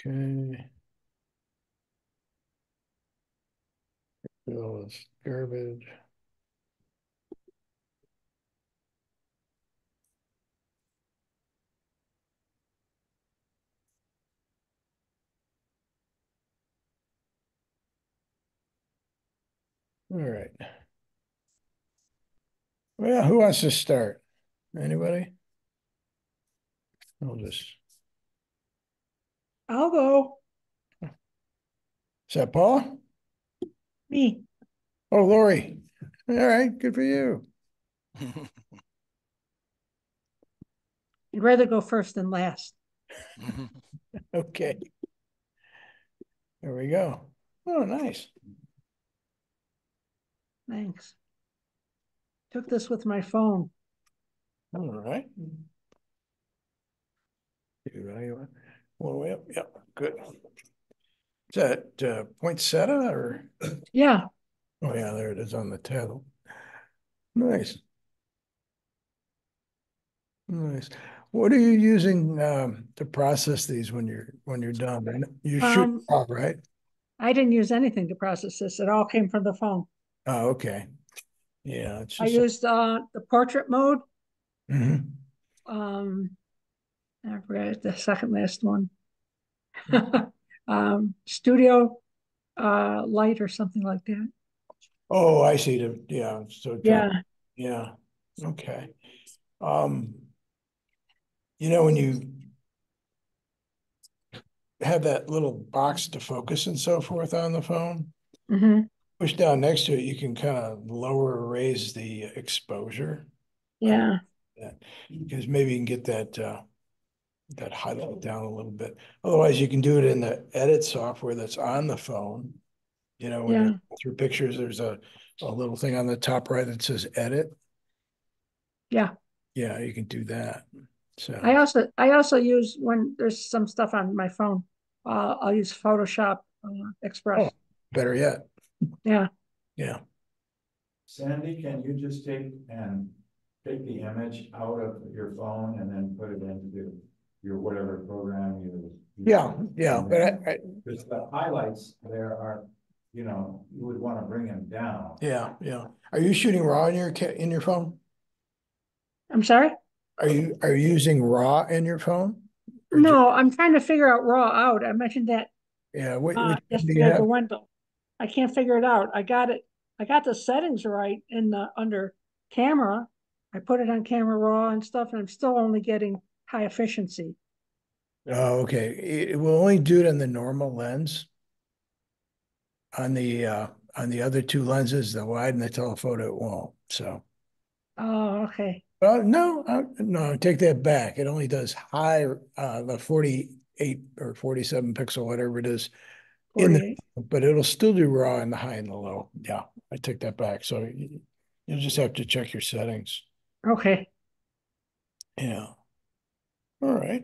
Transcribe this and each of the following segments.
Okay. Fill this garbage. All right. Well, who wants to start? Anybody? I'll just. I'll go. Is that Paula? Me. Oh, Lori. All right, good for you. I'd rather go first than last. Okay. There we go. Oh, nice. Thanks. Took this with my phone. All right. Well, yeah, good. Is that poinsettia or? Yeah. Oh, yeah, there it is on the title. Nice. Nice. What are you using to process these when you're done? You shoot Um, off, right? I didn't use anything to process this. It all came from the phone. Oh, okay. Yeah, it's I just. used the portrait mode. Mhm. Um, I forgot the second last one. Studio light or something like that. Oh, I see. Yeah. So drop. Yeah. Yeah. Okay. Um, when you have that little box to focus and so forth on the phone, Hmm. push down next to it, you can kind of lower or raise the exposure. Yeah. Because maybe you can get that highlight down a little bit. Otherwise, you can do it in the edit software that's on the phone. When you're Yeah. through pictures, there's a little thing on the top right that says edit. Yeah. Yeah, you can do that. I So, also I also use when there's some stuff on my phone. I'll use Photoshop oh, Express. better yet. Yeah. Yeah. Sandy, can you just take the image out of your phone and then put it into your whatever program you Yeah, yeah, but because the highlights there are, you would want to bring them down. yeah, yeah. Are you shooting RAW in your phone? I'm sorry? Are you using RAW in your phone? Or No, I'm trying to figure out raw out. I mentioned that yeah, which one do you yesterday to have? Wendell. I can't figure it out. I got it. I got the settings right in the under camera. I put it on camera raw and stuff, and I'm still only getting high efficiency. Oh, okay. It will only do it on the normal lens. On the other two lenses, the wide and the telephoto, it won't. So, Oh, okay. well, no, no, take that back. It only does high, the 48 or 47 pixel, whatever it is, in the, 48. but it'll still do RAW in the high and the low. Yeah, I take that back. So you'll just have to check your settings. Okay. Yeah. All right.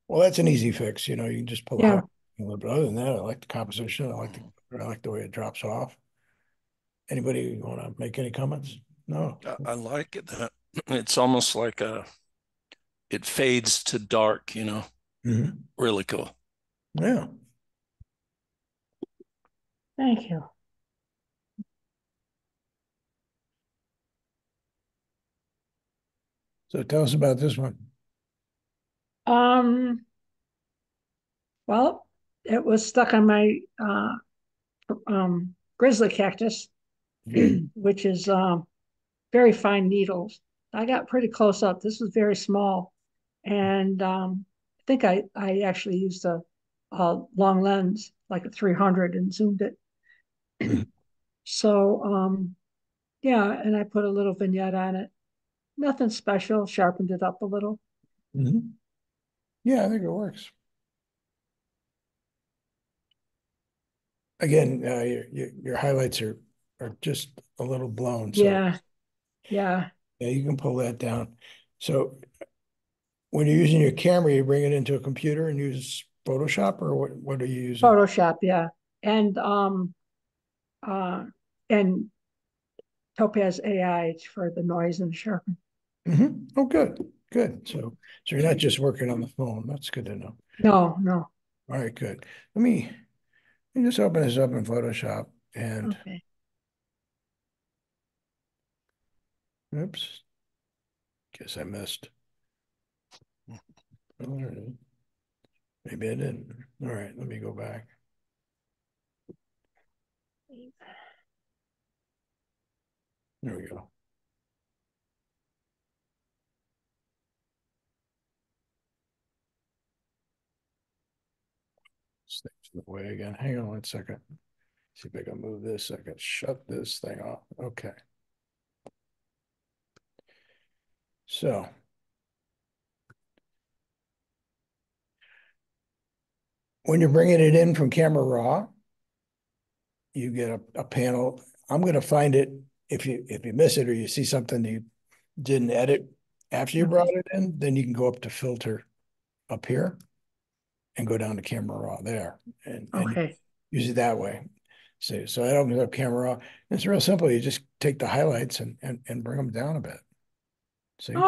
Well, that's an easy fix. You can just pull the Yeah. highlight a little bit. Other than that, I like the composition. I like the way it drops off. Anybody want to make any comments? No. I like it. It's almost like it fades to dark, Mhm. really cool. Yeah. Thank you. So tell us about this one. Um, well, it was stuck on my grizzly cactus, Mhm. which is very fine needles. I got pretty close up. This was very small. And I think I actually used a long lens, like a 300, and zoomed it. Mhm. So, yeah, and I put a little vignette on it. Nothing special, sharpened it up a little. Mhm. Yeah, I think it works. Again, your highlights are just a little blown, so Yeah, yeah. yeah, you can pull that down. So when you're using your camera, you bring it into a computer and use Photoshop, or what are you using? Photoshop, yeah. And uh and Topaz AI for the noise and sharpen. Oh, good, good. So you're not just working on the phone. That's good to know. No, no. All right, good. Let me just open this up in Photoshop and, Okay. oops, guess I missed. All right. Maybe I didn't. All right, let me go back. There we go. This thing's in the way again. Hang on 1 second. See if I can move this. I can shut this thing off. Okay. So when you're bringing it in from Camera Raw, you get a panel. I'm going to find it if you miss it or you see something you didn't edit after you brought Okay. it in, then you can go up to filter up here and go down to Camera Raw there and Okay. use it that way. So that opens up Camera Raw. It's real simple. You just take the highlights and bring them down a bit. See, that's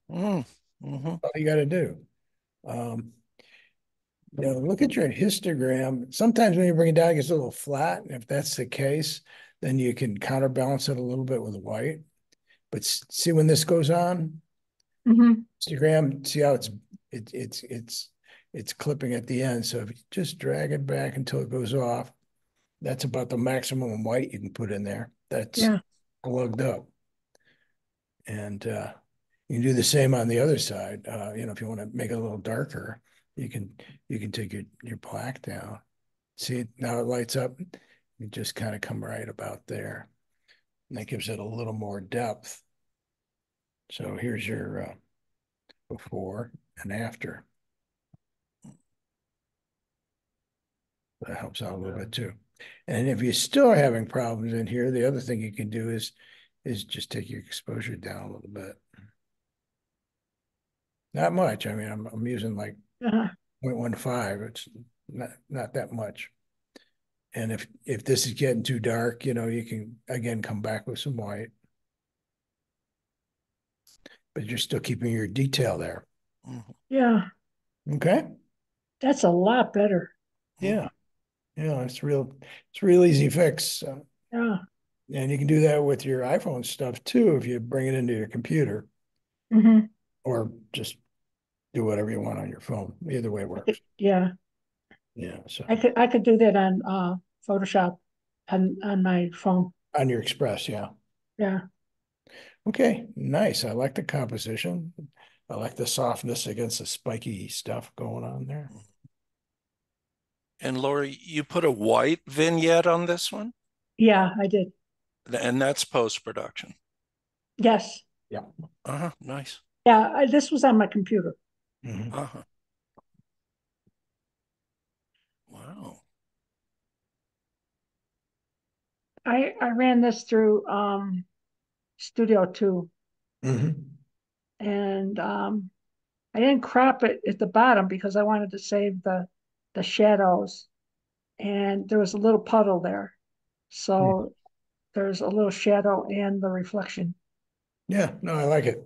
Oh, all you got to do. Um, look at your histogram. Sometimes when you bring it down, it gets a little flat. And if that's the case, then you can counterbalance it a little bit with white. But see when this goes on, mm-hmm. Instagram, see how it's clipping at the end. So if you just drag it back until it goes off, that's about the maximum white you can put in there. That's Yeah. plugged up. And you can do the same on the other side. If you want to make it a little darker, you can take your black down. See, now it lights up. You just kind of come right about there. And that gives it a little more depth. So here's your before and after. That helps out a little bit too. And if you're still having problems in here, the other thing you can do is just take your exposure down a little bit. Not much. I mean, I'm using like Uh, 0.15. It's not that much. And if this is getting too dark, you can again come back with some white. But you're still keeping your detail there. yeah. Okay? That's a lot better. Yeah. Yeah, it's real easy fix. Yeah. And you can do that with your iPhone stuff too if you bring it into your computer Mm-hmm. or just do whatever you want on your phone. Either way works. Yeah. Yeah. So I could do that on Photoshop on my phone. on your Express, yeah. Yeah. Okay, nice. I like the composition. I like the softness against the spiky stuff going on there. And Lori, you put a white vignette on this one, Yeah, I did. and that's post-production. Yes. Yeah. Nice. Yeah, this was on my computer. Mhm. Wow. I ran this through Studio 2 Mhm. and I didn't crop it at the bottom because I wanted to save the shadows and there was a little puddle there. So there's a little shadow and the reflection. Yeah, no, I like it.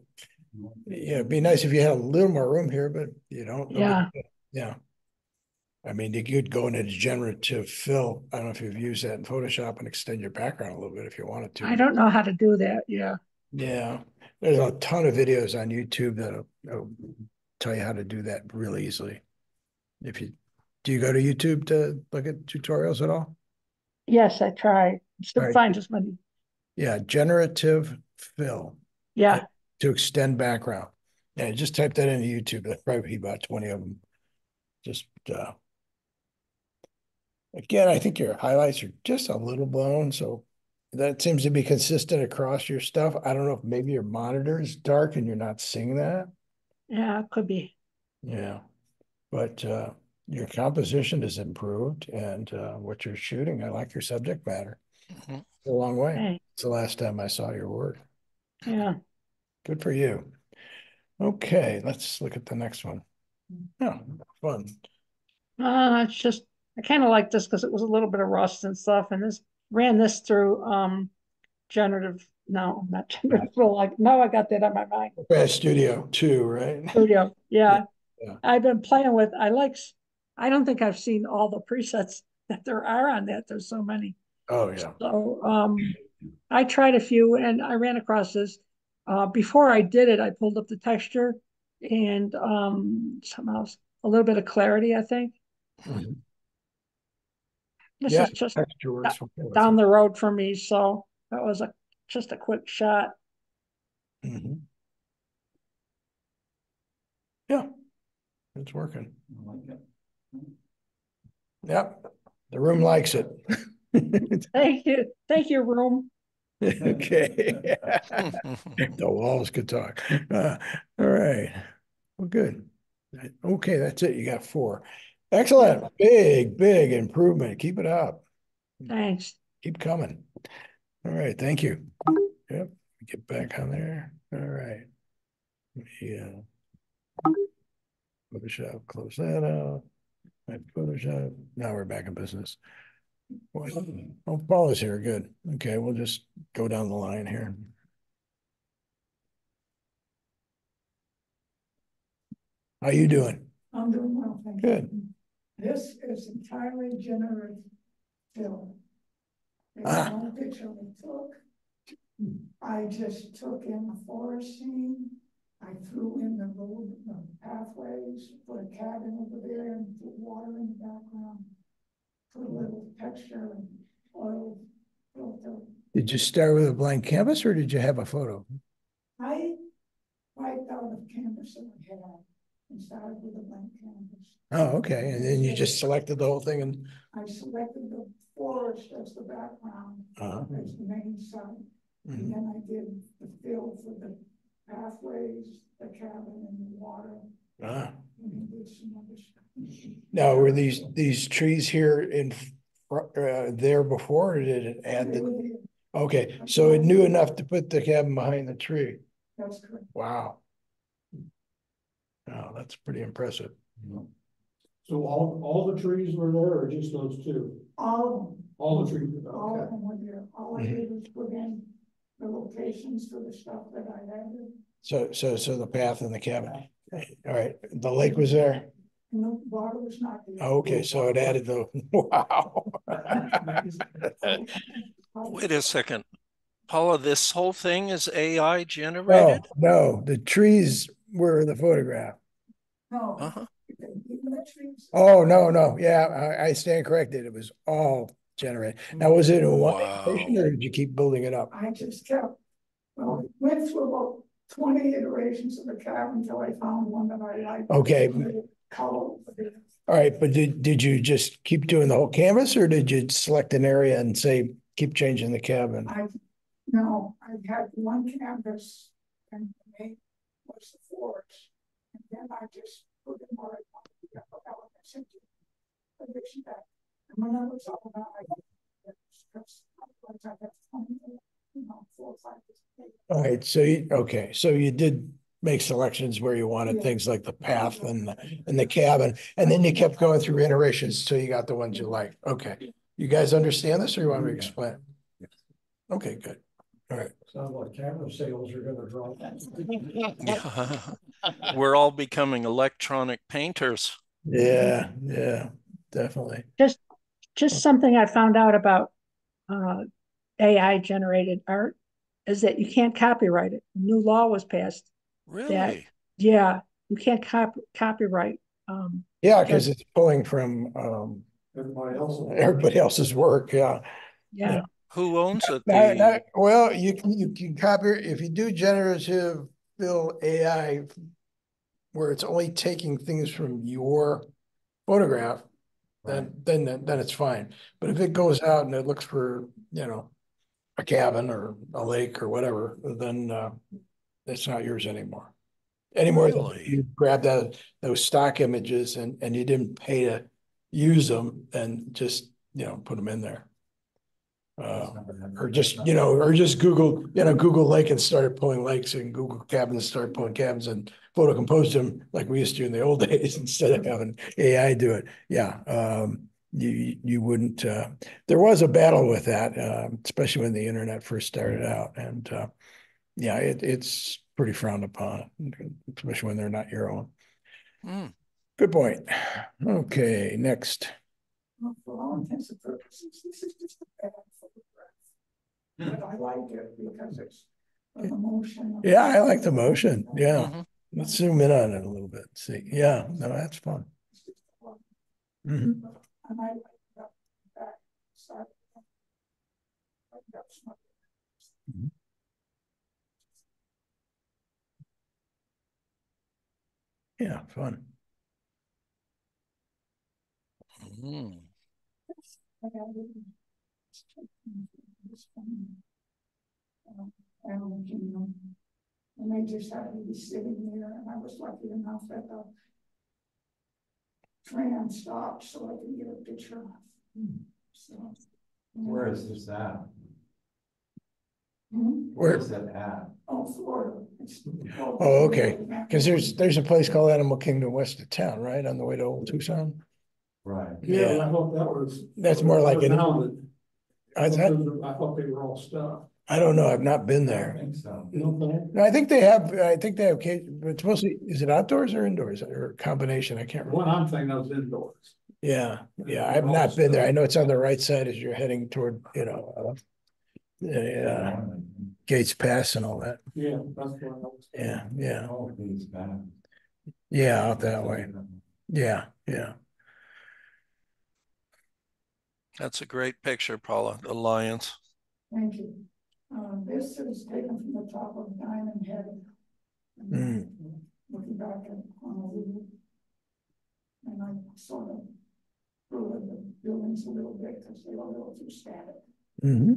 Yeah, it'd be nice if you had a little more room here, but you don't. No big Yeah. deal. Yeah. I mean, you could go into generative fill. I don't know if you've used that in Photoshop and extend your background a little bit if you wanted to. I don't know how to do that. Yeah. Yeah, there's a ton of videos on YouTube that'll tell you how to do that really easily. Do you go to YouTube to look at tutorials at all? Yes, I try. All Still right. find as many. Yeah, generative fill Yeah. to extend background. Yeah, just type that into YouTube. There's probably about 20 of them. Just again, I think your highlights are just a little blown, so that seems to be consistent across your stuff. I don't know if maybe your monitor is dark and you're not seeing that. Yeah, it could be. Yeah, but your composition is improved, and what you're shooting, I like your subject matter. Mhm. A long way. Hey. It's the last time I saw your work. Yeah. Good for you. Okay, let's look at the next one. Oh, fun. It's just I kind of like this because it was a little bit of rust and stuff, and this ran this through generative. No, not generative. Like now I got that on my mind. Bad Studio too, right? Studio. Yeah, Yeah. yeah. I've been playing with. I like I don't think I've seen all the presets that there are on that. There's so many. Oh, yeah. So I tried a few and I ran across this. Before I did it, I pulled up the texture and something else, a little bit of clarity, I think. Mhm. This Yeah, is just texture works okay with down it. the road from me, so that was just a quick shot. Mhm. Yeah, it's working. I like it. Yep, the room likes it. Thank you, room. Okay. The walls could talk. All right. Well, good. Okay, that's it. You got 4. Excellent. Big improvement. Keep it up. Thanks. Keep coming. All right. Thank you. Yep. Get back on there. All right. Yeah. Photoshop, close that out. My Photoshop. Now we're back in business. Well, oh, Paul is here. Good. Okay, we'll just go down the line here. How you doing? I'm doing well, thank you. Good. This is entirely generative film. There's Ah. no picture we took. I just took in the forest scene. I threw in the road, the pathways, put a cabin over there and put water in the background. Put a little texture and oil filter. Did you start with a blank canvas or did you have a photo? I wiped out a canvas that I had and started with a blank canvas. Oh, okay. And then you just selected the whole thing and I selected the forest as the background, as the main site. And then I did the fill for the pathways, the cabin and the water, ah. and did some other stuff. Now, were these trees here in there before, or did it add the? Okay, so it knew enough to put the cabin behind the tree. That's correct. Wow. Oh, that's pretty impressive. So all the trees were there or just those 2? All of them. All the trees, All of okay. them were there. All I did was put in the locations for the stuff that I added. So the path and the cabin. All right, the lake was there. And the water was not there. Oh, okay, so it added the, wow. Wait a second. Paula, this whole thing is AI No, generated? no, the trees were the photograph. No. Uh-huh. Oh, no. Yeah, I stand corrected. It was all generated. Now, was it in one iteration Wow. or did you keep building it up? I just kept, well, went through about 20 iterations of the cabin until I found one that I liked. Okay. Color. All right, but did you just keep doing the whole canvas or did you select an area and say, keep changing the cabin? No, I had one canvas and the main was the forest. And then I just put in where I wanted to get the elements into addition back. And when I was all about, I got 20, 4 or 5 different. All right, okay, so you did make selections where you wanted things like the path and the cabin, and then you kept going through iterations till you got the ones you like. Okay, you guys understand this, or you want me to explain? Okay, good. All right. Sounds like camera sales are gonna drop. Yeah. We're all becoming electronic painters. Yeah, definitely. Just something I found out about AI generated art is that you can't copyright it. New law was passed that, Really? yeah, you can't copyright. Yeah, because it's pulling from everybody else's work. Yeah. Yeah. Who owns it? The Well, you can copy if you do generative fill AI where it's only taking things from your photograph, then it's fine. But if it goes out and it looks for, a cabin or a lake or whatever, then it's not yours anymore. Anymore than Really? you grab those stock images and you didn't pay to use them and just, put them in there. Or just Google Lake and started pulling lakes and Google cabins, started pulling cabins and photo composed them like we used to in the old days instead of having AI do it. Yeah. You wouldn't, there was a battle with that, especially when the internet first started out. And it's pretty frowned upon, especially when they're not your own. Hmm. Good point. Okay, next. Well, for all intents and purposes, this is just a bad photograph. But I like it because it's an emotion. Yeah, I like the motion. Yeah. Mhm. Let's zoom in on it a little bit. See. Yeah, no, that's fun. Mhm. And I like that back side. That's not. Yeah, fun. Mm. I got it. This one, Animal Kingdom. And they just happened to be sitting there, and I was lucky enough that the tram stopped so I could get a picture. So. Where is this at? Where? Is that at? Oh, Florida. Oh, okay. Because there's a place called Animal Kingdom west of town, right? On the way to Old Tucson. Right. Yeah, Yeah. I thought that was. That's more like an. I thought they were all stuff. I don't know. I've not been I there. think so. You don't think? No, I think they have. But it's mostly. Is it outdoors or indoors or a combination? I can't The remember. one I'm thinking of is indoors. Yeah, I've not been there. I know it's on the right side as you're heading toward, Gates Pass and all that. Yeah, that's what I was. Yeah, Oh, these back. yeah, out that way. Yeah. That's a great picture, Paula, the lions. Thank you. This is taken from the top of Diamond Head. Mm. Looking back at Honolulu. And I sort of grew the buildings a little bit because they were a little too static. Mm-hmm.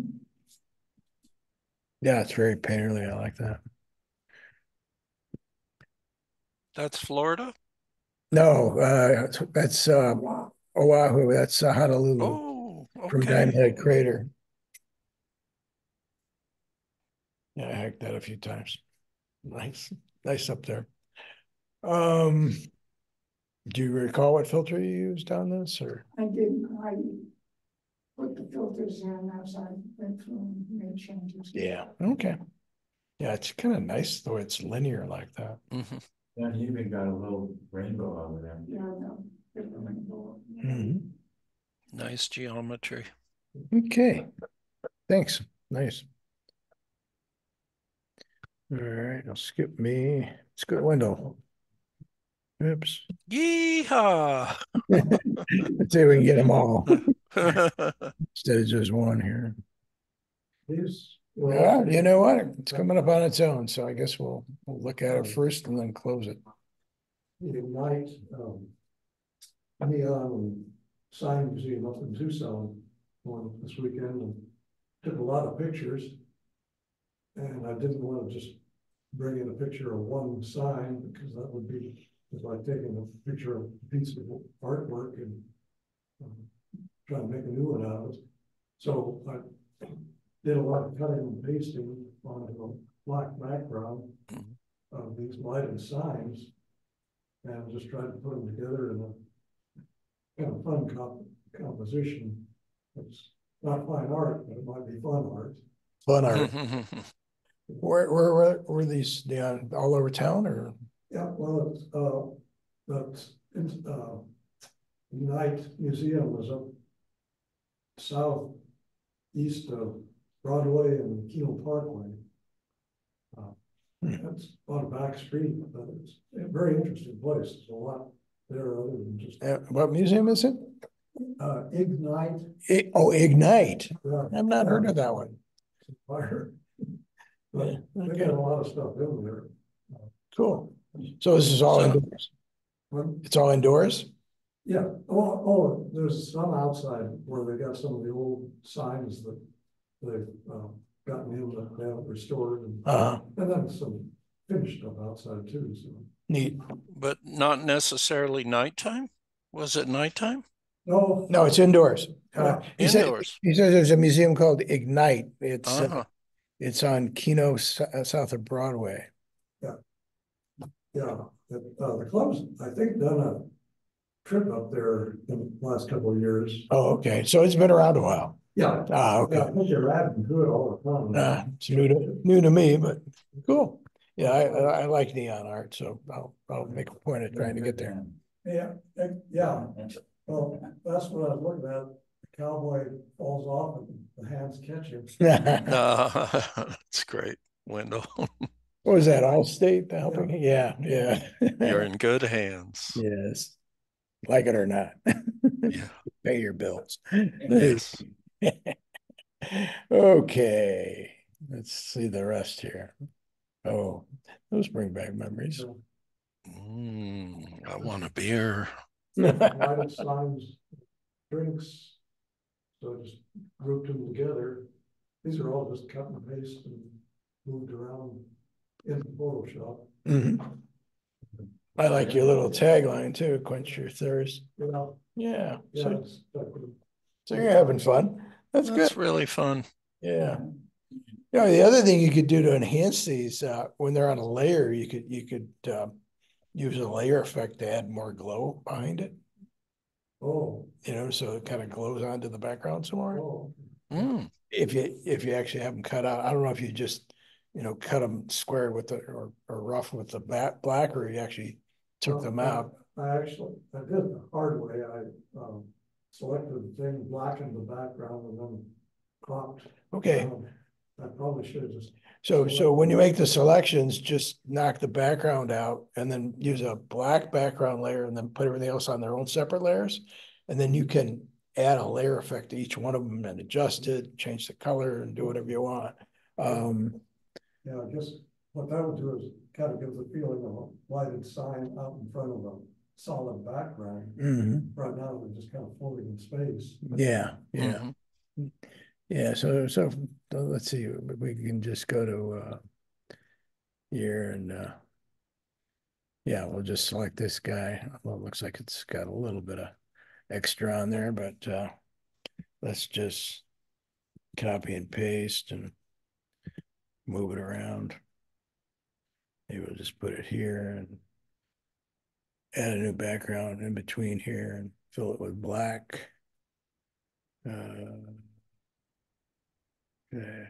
Yeah, it's very painterly. I like that. That's Florida? No, that's Oahu. That's Honolulu Oh, from Diamond okay. Head Crater. Yeah, I hiked that a few times. Nice up there. Do you recall what filter you used on this, or? I didn't, I put the filters in as I went through and made changes. Yeah, okay. Yeah, it's kind of nice the way it's linear like that. Mhm. Then you even got a little rainbow over there. Yeah, I know. Different rainbow. Mhm. Nice geometry. Okay, thanks. Nice. All right, I'll skip me. Let's go to Wendell. Oops. Yeehaw! Let's see if we can get them all instead of just one here. These. Yeah, you know what? It's coming up on its own, so I guess we'll look at it first and then close it. Ignite, neon sign museum up in Tucson one this weekend and took a lot of pictures. And I didn't want to just bring in a picture of one sign because that would be like taking a picture of a piece of artwork and trying to make a new one out of it. So I did a lot of cutting and pasting on a black background of these lighted signs and just tried to put them together in a kind of fun composition. It's not fine art, but it might be fun art. Fun art. Where were these all over town or? Yeah, well, Unite Museum was up southeast of Broadway and Keel Parkway. That's on a back street, but it's a very interesting place. There's a lot there other than just. What museum is it? Ignite. Ignite. Yeah. I've not heard of that one. Fire. But Yeah, they okay. got a lot of stuff in there. Cool. So this is all indoors? It's all indoors? Yeah, there's some outside where they got some of the old signs that they've gotten in that they haven't restored, and then some finished stuff outside too. So Neat. But not necessarily nighttime? Was it nighttime? no, it's indoors. Indoors. He says there's a museum called Ignite. It's Uh-huh. it's on Keno south of Broadway. yeah. The club's I think done a trip up there in the last couple of years. Oh, okay. So it's been around a while. Yeah. Okay. Yeah, I think they're adding to it all the time. It's new to me, but cool. Yeah, I like neon art, so I'll make a point of trying to get there. Yeah, yeah, well, that's what I was looking at, the cowboy falls off and the hands catch him. That's great, Wendell. What was that, Allstate helping? Yeah, yeah. You're in good hands. Yes, like it or not. Yeah. Pay your bills. Yes. Okay, let's see the rest here. Oh, those bring back memories. I want a beer. Lighted signs, drinks, so I just grouped them together. These are all just cut and paste and moved around in Photoshop. Mhm. I like your little tagline too, quench your thirst. You know, Yeah, yeah, so, it's like, so you're having fun. That's good. That's really fun. Yeah. You know, the other thing you could do to enhance these, when they're on a layer, you could use a layer effect to add more glow behind it. oh, You know, so it kind of glows onto the background some more. oh, Mm. If you actually have them cut out, I don't know if you just, you know, cut them square with the or rough with the black, or you actually took them out. I did the hard way. Selected the thing, blackened the background and then cropped. Okay. I probably should have just. So when you make the selections, just knock the background out and then use a black background layer and then put everything else on their own separate layers. And then you can add a layer effect to each one of them and adjust it, change the color and do whatever you want. Yeah, I guess what that would do is kind of give the feeling of a lighted sign out in front of a solid background. Mhm. Right now, they're just kind of floating in space. Yeah, yeah. Mhm. Yeah, so let's see, we can just go to here and yeah, we'll just select this guy. Well, it looks like it's got a little bit of extra on there, but let's just copy and paste and move it around. Maybe we'll just put it here and add a new background in between here and fill it with black. Okay.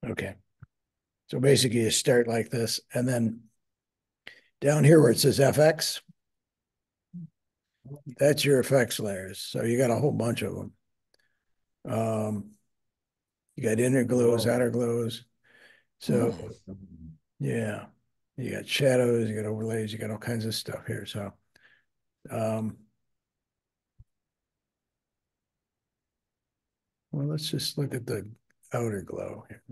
Okay. So basically you start like this, and then down here where it says FX, that's your effects layers. So you got a whole bunch of them. You got inner glows, outer glows. So yeah, you got shadows, you got overlays, you got all kinds of stuff here. So well, let's just look at the outer glow here.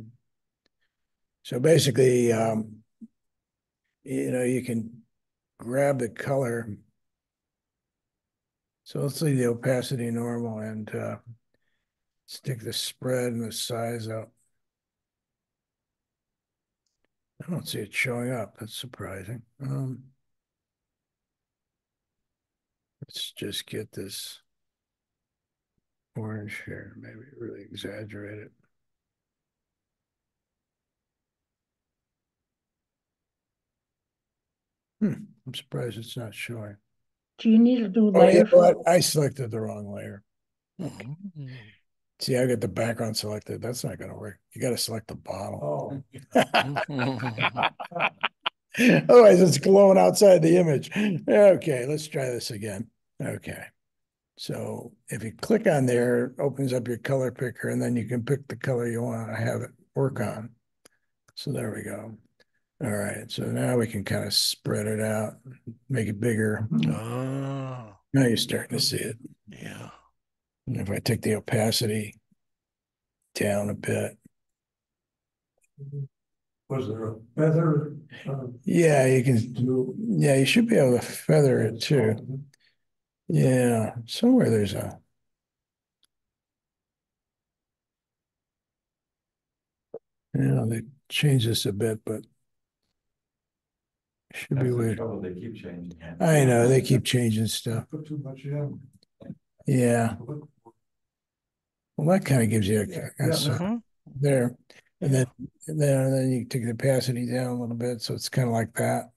So basically, you know, you can grab the color. So let's leave the opacity normal and stick the spread and the size up. I don't see it showing up. That's surprising. Let's just get this orange here, maybe really exaggerate it. I'm surprised it's not showing. Do you need a new Oh, you layer know for what? I selected the wrong layer. Mhm. See, I got the background selected. That's not going to work. You got to select the bottom. Oh, Mhm. Otherwise, it's glowing outside the image. Okay, let's try this again. Okay. So if you click on there, it opens up your color picker, and then you can pick the color you want to have it work on. So there we go. All right. So now we can kind of spread it out, make it bigger. Oh, Now you're starting to see it. yeah. And if I take the opacity down a bit. was there a feather? Yeah, you can, yeah, you should be able to feather it too. Yeah, somewhere there's a, you know, they changed this a bit, but should be That's the weird. trouble, they keep changing that. I know, they keep changing stuff. Put too much in. Yeah. Well, that kind of gives you a Mhm. there. And then you take the opacity down a little bit, so it's kind of like that.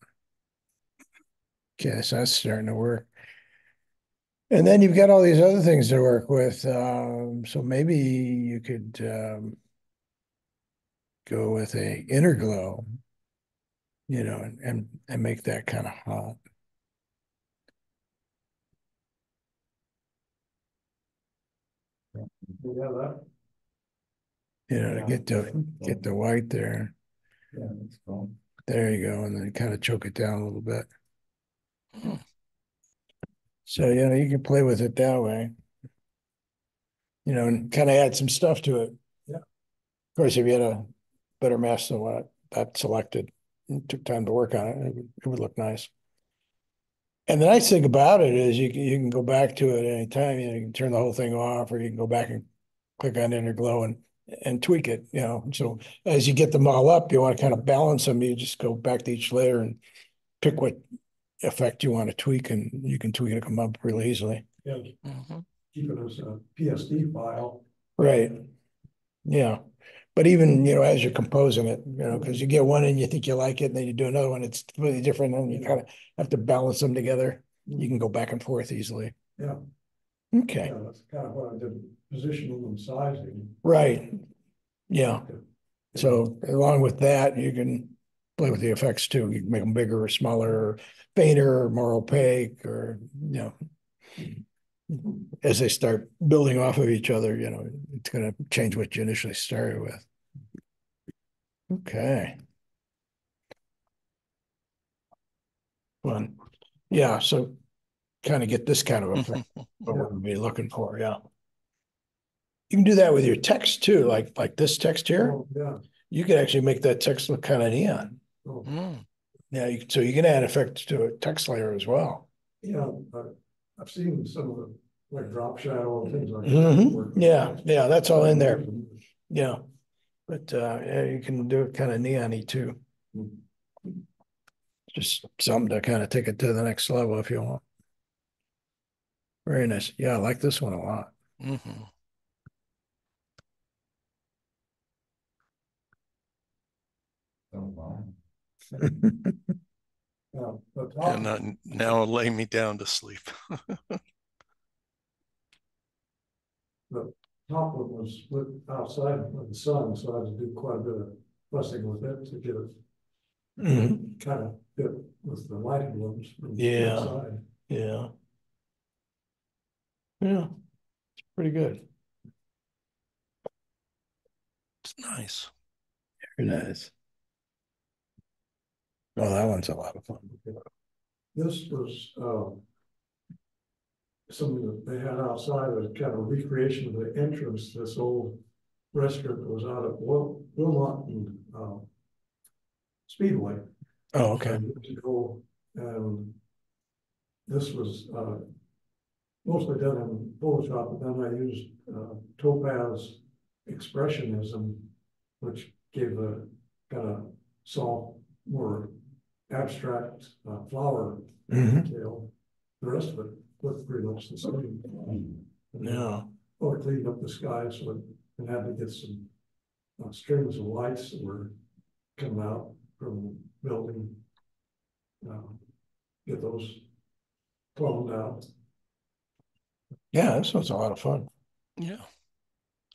Okay, so that's starting to work. And then you've got all these other things to work with. So maybe you could go with a inner glow. you know, and make that kind of hot. Yeah, that, You know, to Yeah. get the white there. Yeah, that's cool. There you go, and then kind of choke it down a little bit. Mm. So, you know, you can play with it that way. You know, and kind of add some stuff to it. Yeah. Of course, if you had a better mask than what that selected, it took time to work on it, it would look nice. And the nice thing about it is you can go back to it anytime. You know, you can turn the whole thing off, or you can go back and click on Interglow and tweak it. You know, so as you get them all up, you want to kind of balance them. You just go back to each layer and pick what effect you want to tweak, and you can tweak it come up really easily. yeah, Mhm. keep it as a PSD file. Right. Yeah. But even, you know, as you're composing it, you know, because you get one and you think you like it, and then you do another one, it's completely different, and you kind of have to balance them together. You can go back and forth easily. Yeah, Okay. yeah, that's kind of what I did, positioning and sizing. Right. Yeah. So along with that, you can play with the effects too. You can make them bigger or smaller, or fainter, or more opaque, or, you know, as they start building off of each other, you know, it's going to change what you initially started with. Okay. Fun. Yeah, so kind of get this kind of effect, what we'd be looking for, yeah. You can do that with your text too, like this text here. Oh, yeah, You could actually make that text look kind of neon. oh, Mm. Yeah, so you can add effects to a text layer as well. yeah, I've seen some of the, like drop shadow and things like that. Mm-hmm. Yeah, that's all in there. Yeah. But yeah, you can do it kind of neon-y too. Just something to kind of take it to the next level if you want. Very nice. Yeah, I like this one a lot. Mhm. So, wow. Yeah, the top, And now lay me down to sleep. the top one was lit outside of the sun, so I had to do quite a bit of fussing with it to get it Mhm. kind of fit with the light blooms from Yeah. inside. Yeah. Yeah, it's pretty good. It's nice. Very nice. Oh, that one's a lot of fun. This was, something that they had outside, a kind of recreation of the entrance to this old restaurant that was out at Wilmot and, Speedway. Oh, okay. Years ago, and this was, mostly done in Photoshop, but then I used, Topaz Expressionism, which gave a kind of soft, more abstract, flower Mhm. detail. The rest of it looked pretty much the same. Yeah. Or cleaned up the sky, so it had to get some, strings of lights that were coming out from the building. Get those cloned out. Yeah, this one's a lot of fun. Yeah.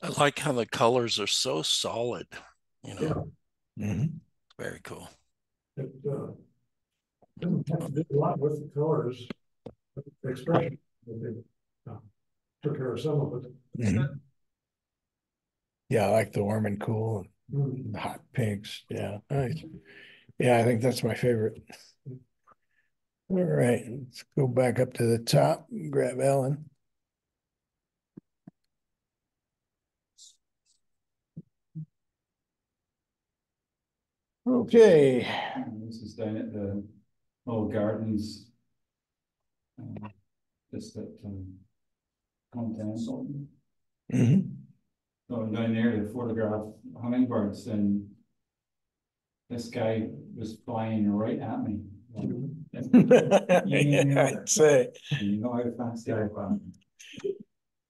I like how the colors are so solid, you know. Yeah. Mhm. Very cool. It, didn't have to do a lot with the colors, but the expression, they, took care of some of it. Mhm. Yeah, I like the warm and cool Mm. and the hot pinks. Yeah, nice. Yeah, I think that's my favorite. All right, let's go back up to the top and grab Ellen. Okay. This is down at the old gardens. Just at content. Mhm. Going down there to photograph hummingbirds, and this guy was flying right at me. Yeah, I'd say. You know how fast they are.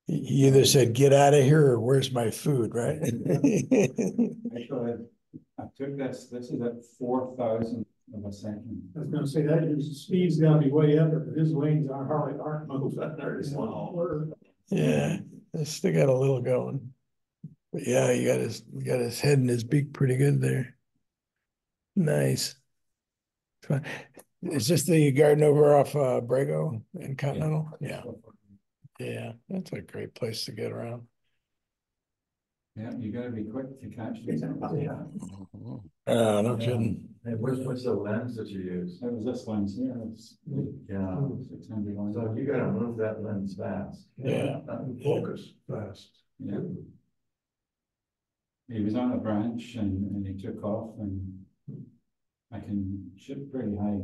He either said, "Get out of here," or "Where's my food?" Right? Actually, I took this is at 4,000 of a second. I was gonna say that his speed's gotta be way up, but his wings aren't moving that there. Yeah, they still got a little going. But yeah, he got his head and his beak pretty good there. Nice. Is this the garden over off Brago and Continental? Yeah, yeah, that's a great place to get around. Yeah, you gotta be quick to catch these. Yeah. Mhm. No kidding. And what's the lens that you use? It was this lens here. Yeah. 600 lens. So you gotta move that lens fast. Yeah. Focus fast. Yeah. He was on a branch and he took off, and I can shoot pretty high,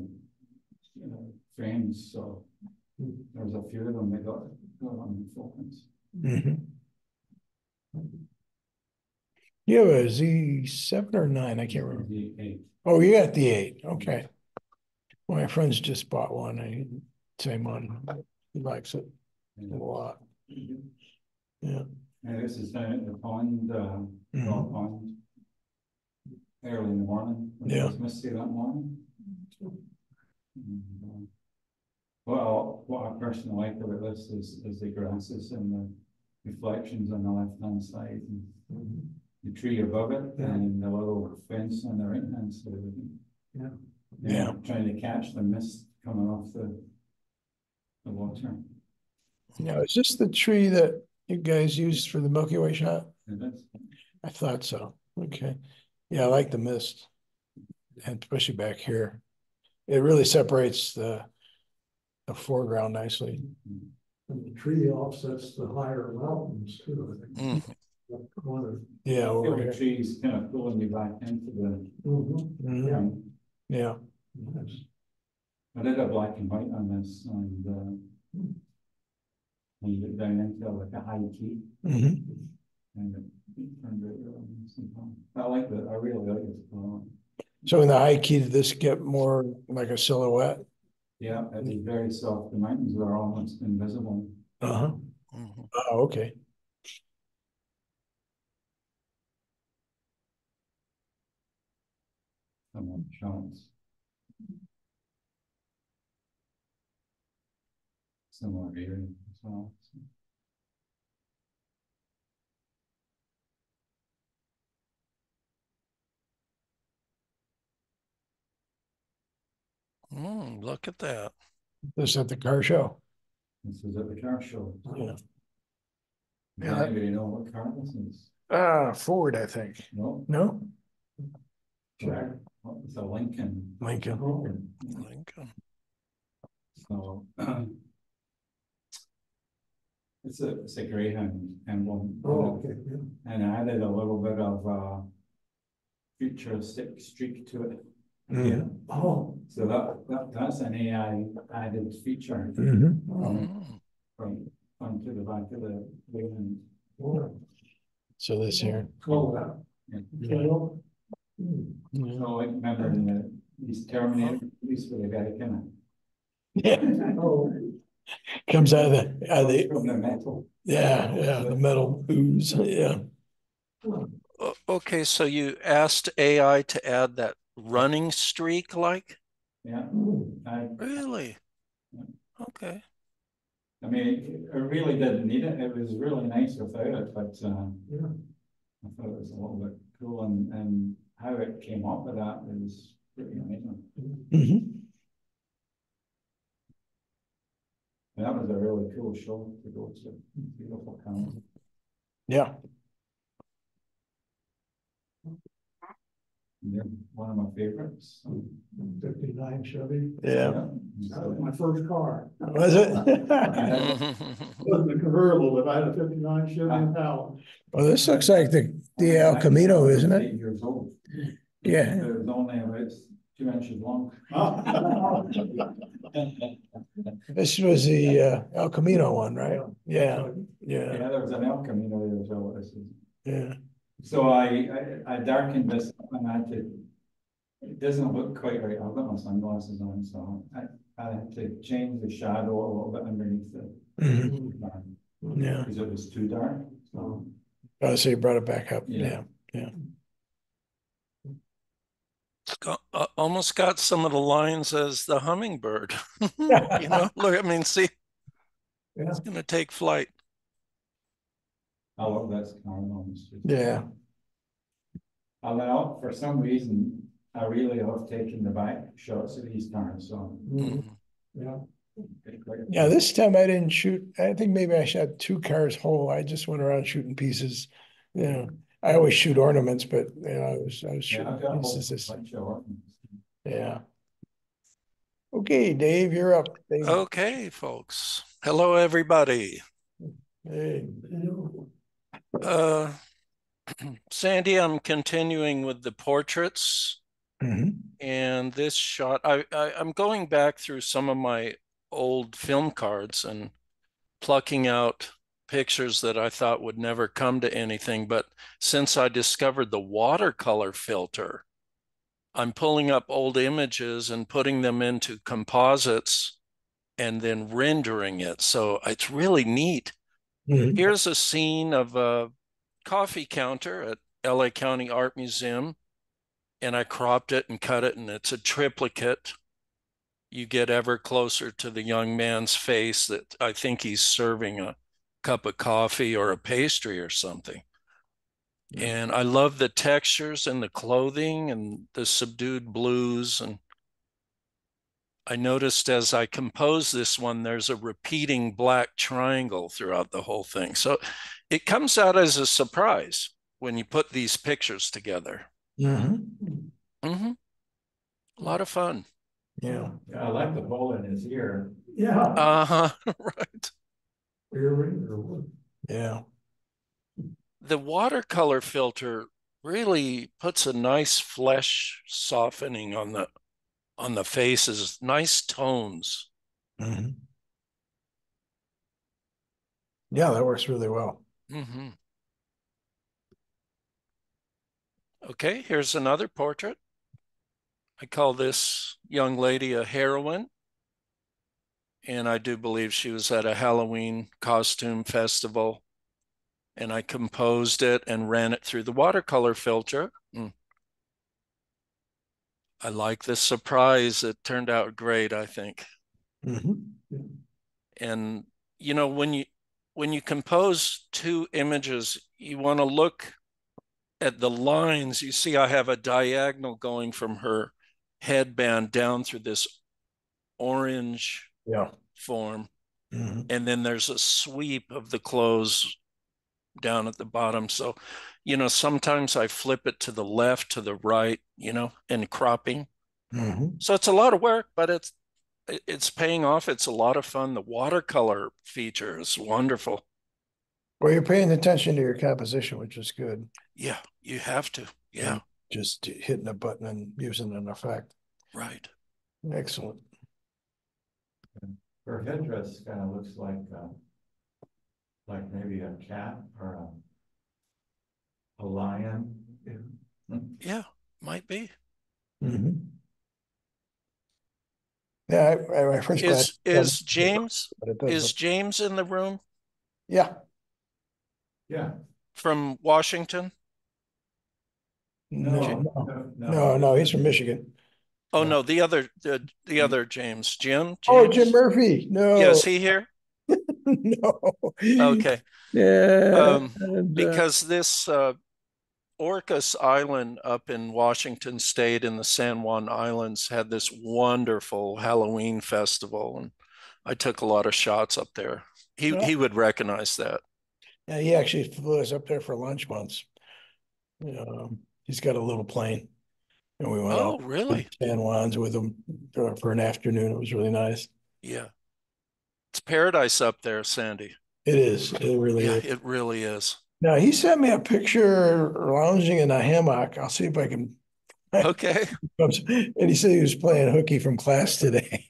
frames, so there was a few of them that got on focus. Mhm. You have a Z7 or 9? I can't remember. The 8. Oh, you got the 8. Okay. Well, my friend's just bought one. Same one. He likes it a lot. Yeah. And this is down at the pond, Mhm. dog pond. Early in the morning. When it was misty that morning. And, well, what I personally like about this is the grasses and the reflections on the left-hand side, and the tree above it, and the little fence on the right-hand side. Yeah. Trying to catch the mist coming off the water. Now, is this the tree that you guys used for the Milky Way shot? It is. I thought so. Okay. Yeah, I like the mist, and especially back here. It really separates the foreground nicely. And the tree offsets the higher mountains too, I think. Mhm. Yeah, I feel over the here. trees kind of pulling me back into the. Mhm. Yeah. Nice. I did a black and white on this, and you get down into like a high key, Mhm. and it turned out really nice and fun. I like that. I really like it. So in the high key, did this get more like a silhouette? Yeah, it was very soft. The mountains were almost invisible. Uh-huh. Mhm. Oh, okay. Some of the shots. Similar area as well. Look at that. This at the car show. This is at the car show. Yeah. Does anybody know what car this is? Ford, I think. No? No? Jack? It's a Lincoln. Lincoln. Lincoln. So it's a Greyhound emblem. Oh, okay, yeah. And I added a little bit of futuristic streak to it. Yeah. Oh, So that's an AI added feature Mhm. Mhm. onto the back of the Greyhound. So this here. oh, that. Yeah. Yeah. So like remember in these Terminator movies where the guy kind Yeah. Oh, Comes out of of the, from the metal. the metal ooze. Yeah. Okay, so you asked AI to add that running streak, like? Yeah. I Really? Okay. mean, I really didn't need it. It was really nice without it, but yeah. I thought it was a little bit cool, and how it came up with that is pretty amazing. Mhm. And that was a really cool show to go to. Beautiful camera. Yeah. Yeah, one of my favorites. 59 Chevy. Yeah. That was my first car. Was it? It wasn't a convertible, but I had a 59 Chevy Impala. Well, this looks like the El Camino, isn't it? 8 years old. Yeah. It was only about 2 inches long. This was the El Camino one, right? Yeah. Yeah, Yeah. there was an El Camino there as well. This is. Yeah. So I darkened this up and I had to, it doesn't look quite right. I've got my sunglasses on, so I had to change the shadow a little bit underneath the, Mhm. Yeah. because it was too dark. So Oh, so you brought it back up. Yeah. Yeah. It's almost got some of the lines as the hummingbird. Look, I mean, see, Yeah. it's going to take flight. I love this car on the street. Yeah. And then for some reason, I really love taking the back shots of these cars, so. Mhm. Yeah, Yeah, this time I didn't shoot. I think maybe I shot two cars whole. I just went around shooting pieces. You know, I always shoot ornaments, but I was Yeah, shooting I've got a whole pieces. bunch of ornaments. Yeah. Okay, Dave, you're up. Dave. Okay, folks. Hello, everybody. Hey. Uh, Sandy, I'm continuing with the portraits. Mhm. And this shot, I'm going back through some of my old film cards and plucking out pictures that I thought would never come to anything. But since I discovered the watercolor filter, I'm pulling up old images and putting them into composites and then rendering it. So it's really neat. Mhm. Here's a scene of a coffee counter at LA County Art Museum, and I cropped it and cut it, and it's a triplicate. You get ever closer to the young man's face that I think he's serving a cup of coffee or a pastry or something. And I love the textures and the clothing and the subdued blues. And I noticed as I composed this one, there's a repeating black triangle throughout the whole thing. So it comes out as a surprise when you put these pictures together. Mhm. Mm-hmm. A lot of fun. Yeah. Yeah, I like the hole in his ear. yeah, Uh-huh. Right. earring or what? Yeah. The watercolor filter really puts a nice flesh softening on the faces, nice tones. Mhm. Yeah, that works really well. Mm-hmm. Okay, here's another portrait. I call this young lady a heroine, and I do believe she was at a Halloween costume festival, and I composed it and ran it through the watercolor filter. I like the surprise. It turned out great, I think. Mhm. And you know, when you compose two images, you want to look at the lines. You see I have a diagonal going from her headband down through this orange Yeah. form, Mhm. and then there's a sweep of the clothes down at the bottom. So, you know, sometimes I flip it to the left, to the right, you know, and cropping. Mhm. So it's a lot of work, but it's paying off. It's a lot of fun. The watercolor feature is wonderful. Well, you're paying attention to your composition, which is good, Yeah, you have to. Yeah, and just hitting a button and using an effect. right. Excellent. Her headdress kind of looks like maybe a cat or a lion. Yeah, might be. Mhm. Yeah, I first glance, Is James but it does is look. James in the room Yeah. Yeah, from Washington? No, Ja- no, he's from Michigan. Oh Yeah. no, the other James. Jim? Oh, Jim James? Murphy. Yeah, No, is he here? no. Okay. Yeah, and Because this Orcas Island up in Washington State in the San Juan Islands had this wonderful Halloween festival, and I took a lot of shots up there. He would recognize that. yeah, he actually flew us up there for lunch once. He's got a little plane, and we went Oh, out to really? San Juan's with him for an afternoon. It was really nice. Yeah. It's paradise up there, Sandy. It is. It really Yeah, is. it really is. Now he sent me a picture lounging in a hammock. I'll see if I can. Okay. And he said he was playing hooky from class today.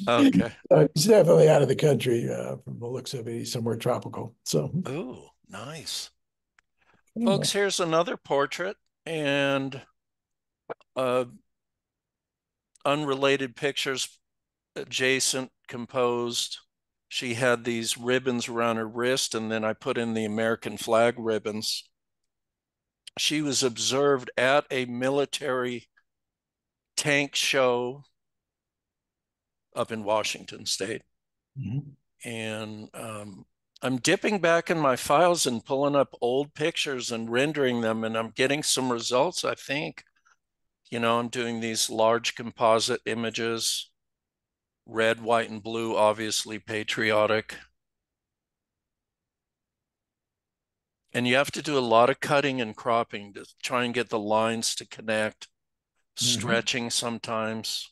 Okay. He's definitely out of the country from the looks of it. He's somewhere tropical. So, Oh, nice. anyway. Folks, here's another portrait and unrelated pictures adjacent composed. She had these ribbons around her wrist, and then I put in the American flag ribbons. She was observed at a military tank show up in Washington State. Mhm. And I'm dipping back in my files and pulling up old pictures and rendering them, and I'm getting some results, I think. You know, I'm doing these large composite images, red, white, and blue, obviously patriotic. And you have to do a lot of cutting and cropping to try and get the lines to connect, stretching sometimes.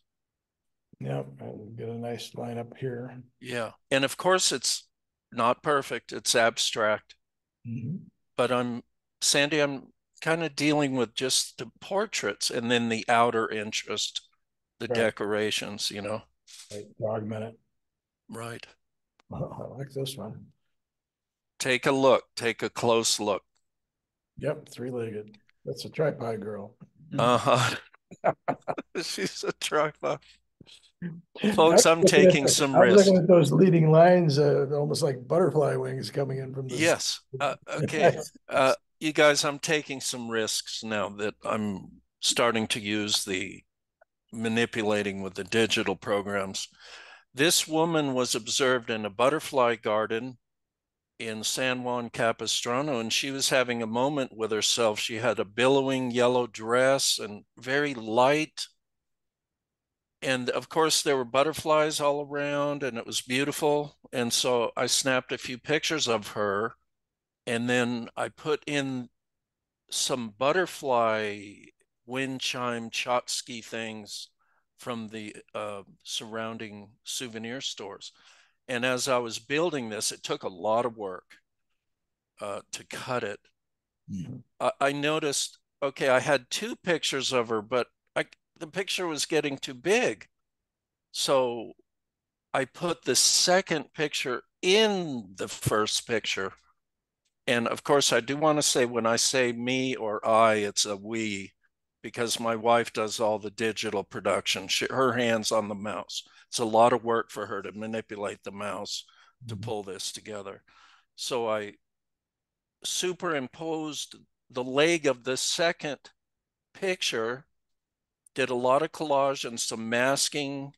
Yep, and get a nice line up here. Yeah. And of course, it's not perfect, it's abstract. But Sandy, I'm kind of dealing with just the portraits and then the outer interest, the Right. decorations, you know. Right, augment it. Right. Oh, I like this one. Take a look, take a close look. Yep, three-legged. That's a tripod girl. Uh-huh. She's a tripod. I Folks, I'm taking some I was looking risks. at those leading lines, almost like butterfly wings coming in from this. Yes. Okay. You guys, I'm taking some risks now that I'm starting to use the manipulating with the digital programs. This woman was observed in a butterfly garden in San Juan Capistrano, and she was having a moment with herself. She had a billowing yellow dress and very light. And of course, there were butterflies all around, and it was beautiful. And so I snapped a few pictures of her, and then I put in some butterfly wind chime Chotsky things from the surrounding souvenir stores. And as I was building this, it took a lot of work to cut it. I noticed, okay, I had two pictures of her, but the picture was getting too big. So I put the second picture in the first picture. And of course, I do want to say when I say me or I, it's a we, because my wife does all the digital production. Her hands on the mouse. It's a lot of work for her to manipulate the mouse to pull this together. So I superimposed the leg of the second picture, did a lot of collage and some masking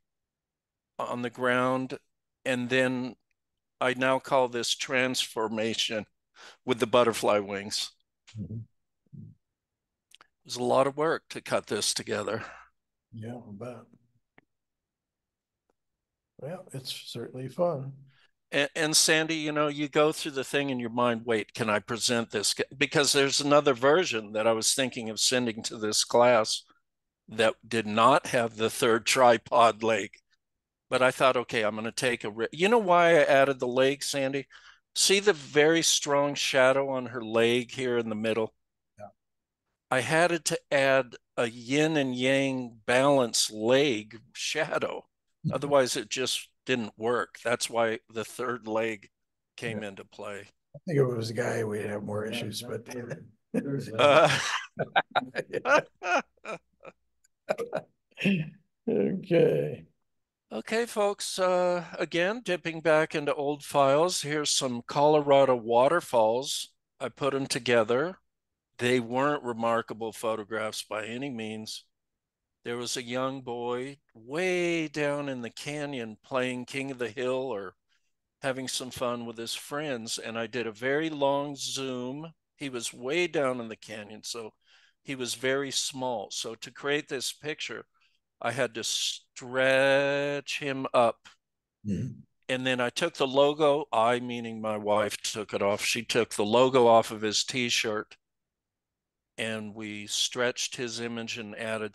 on the ground. And then I now call this transformation with the butterfly wings. Mhm. It was a lot of work to cut this together. Yeah, I bet. Well, it's certainly fun. And Sandy, you know, you go through the thing in your mind, wait, can I present this? Because there's another version that I was thinking of sending to this class that did not have the third tripod leg. But I thought, okay, I'm going to take a You know why I added the leg, Sandy? See the very strong shadow on her leg here in the middle? Yeah. I had to add a yin and yang balance leg shadow. Otherwise, it just didn't work. That's why the third leg came Yeah. into play. I think if it was a guy, we'd have more issues, but Uh, okay. okay, folks. Again, dipping back into old files. Here's some Colorado waterfalls. I put them together. They weren't remarkable photographs by any means. There was a young boy way down in the canyon playing King of the Hill or having some fun with his friends. And I did a very long zoom. He was way down in the canyon, so he was very small. So to create this picture, I had to stretch him up. And then I took the logo, I meaning my wife took it off. She took the logo off of his t-shirt and we stretched his image and added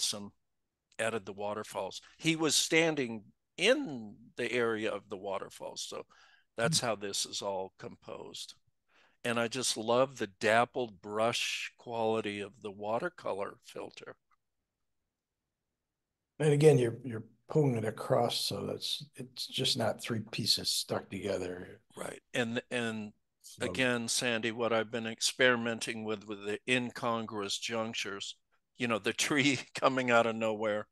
the waterfalls. He was standing in the area of the waterfalls. So that's how this is all composed. And I just love the dappled brush quality of the watercolor filter. And again, you're pulling it across, so it's just not three pieces stuck together. Right. And So, again, Sandy, what I've been experimenting with the incongruous junctures, you know, the tree coming out of nowhere.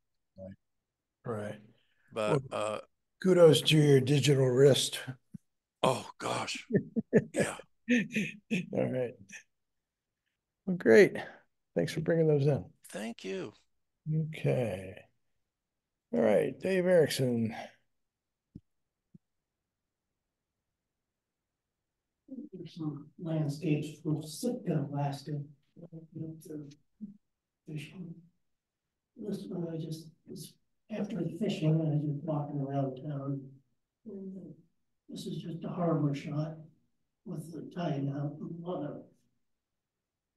right. But Well, kudos to your digital wrist. oh gosh. Yeah. All right. Well, great. Thanks for bringing those in. Thank you. Okay. All right, Dave Erickson. There's some landscapes from Sitka, Alaska. Fishing. I just was after the fishing, I was just walking around town. And this is just a harbor shot with the tide out, and a lot of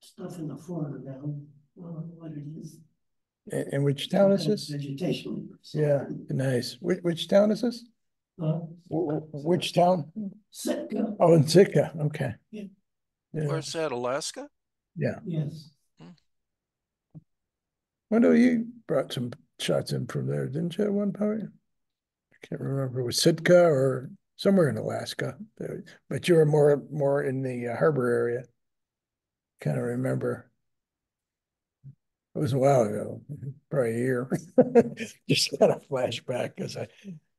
stuff in the foreground. I don't know what it is. And which town is Some kind of this? Vegetation. or Yeah, something. nice. Which town is this? Which town? Sitka. Oh, in Sitka, okay. Yeah. Yeah, Where's that, Alaska? yeah. Yes. Well, no, you brought some shots in from there, didn't you, at one point? I can't remember, it was Sitka or somewhere in Alaska, but you were more in the harbor area. Kind of remember. It was a while ago, probably a year. Just kind of flashback because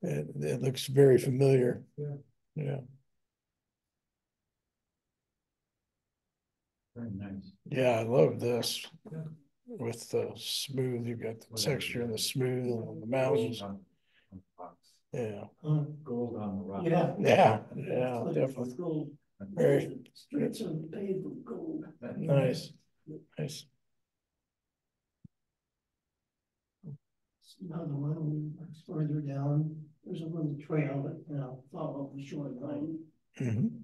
it looks very familiar. Yeah. Yeah. Very nice. Yeah, I love this. Yeah. With the smooth, you got the texture and the smooth and the mountains. Yeah. Gold on the rock. Yeah. Yeah, yeah, definitely. Gold. Very Streets are paved with gold. nice. Nice. Another one further down, there's a little trail that now follow the shoreline. Mhm.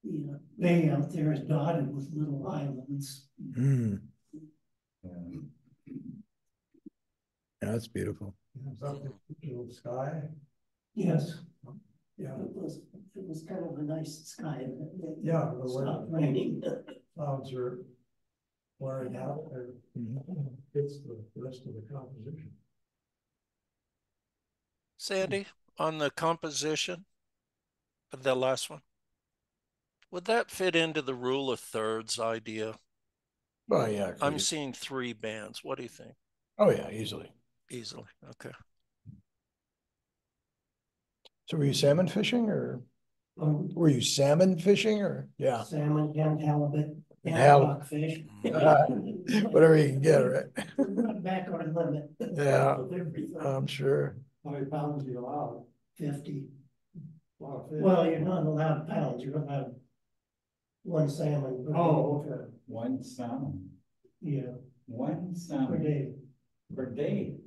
The bay out there is dotted with little islands. Mm, Yeah. yeah, that's beautiful. Is that the digital sky? Yes, Yeah, it was kind of a nice sky. yeah, the Stopped way raining. clouds are blurring out, and Mhm. it's the rest of the composition. Sandy, on the composition of the last one, would that fit into the rule of thirds idea? Oh, yeah. I'm seeing 3 bands. What do you think? Oh, yeah, easily. Easily. Okay. So were you salmon fishing or Um, were you salmon fishing or? Yeah. Salmon and halibut and Halibut. rockfish. Whatever you can get, right? Not back our limit. Yeah, With everything. I'm sure. How many pounds do you allow? 50. A lot of fish. Well, you're not allowed pounds, you're allowed one salmon. per Oh, day. okay. One salmon, Yeah, one per salmon day. per day.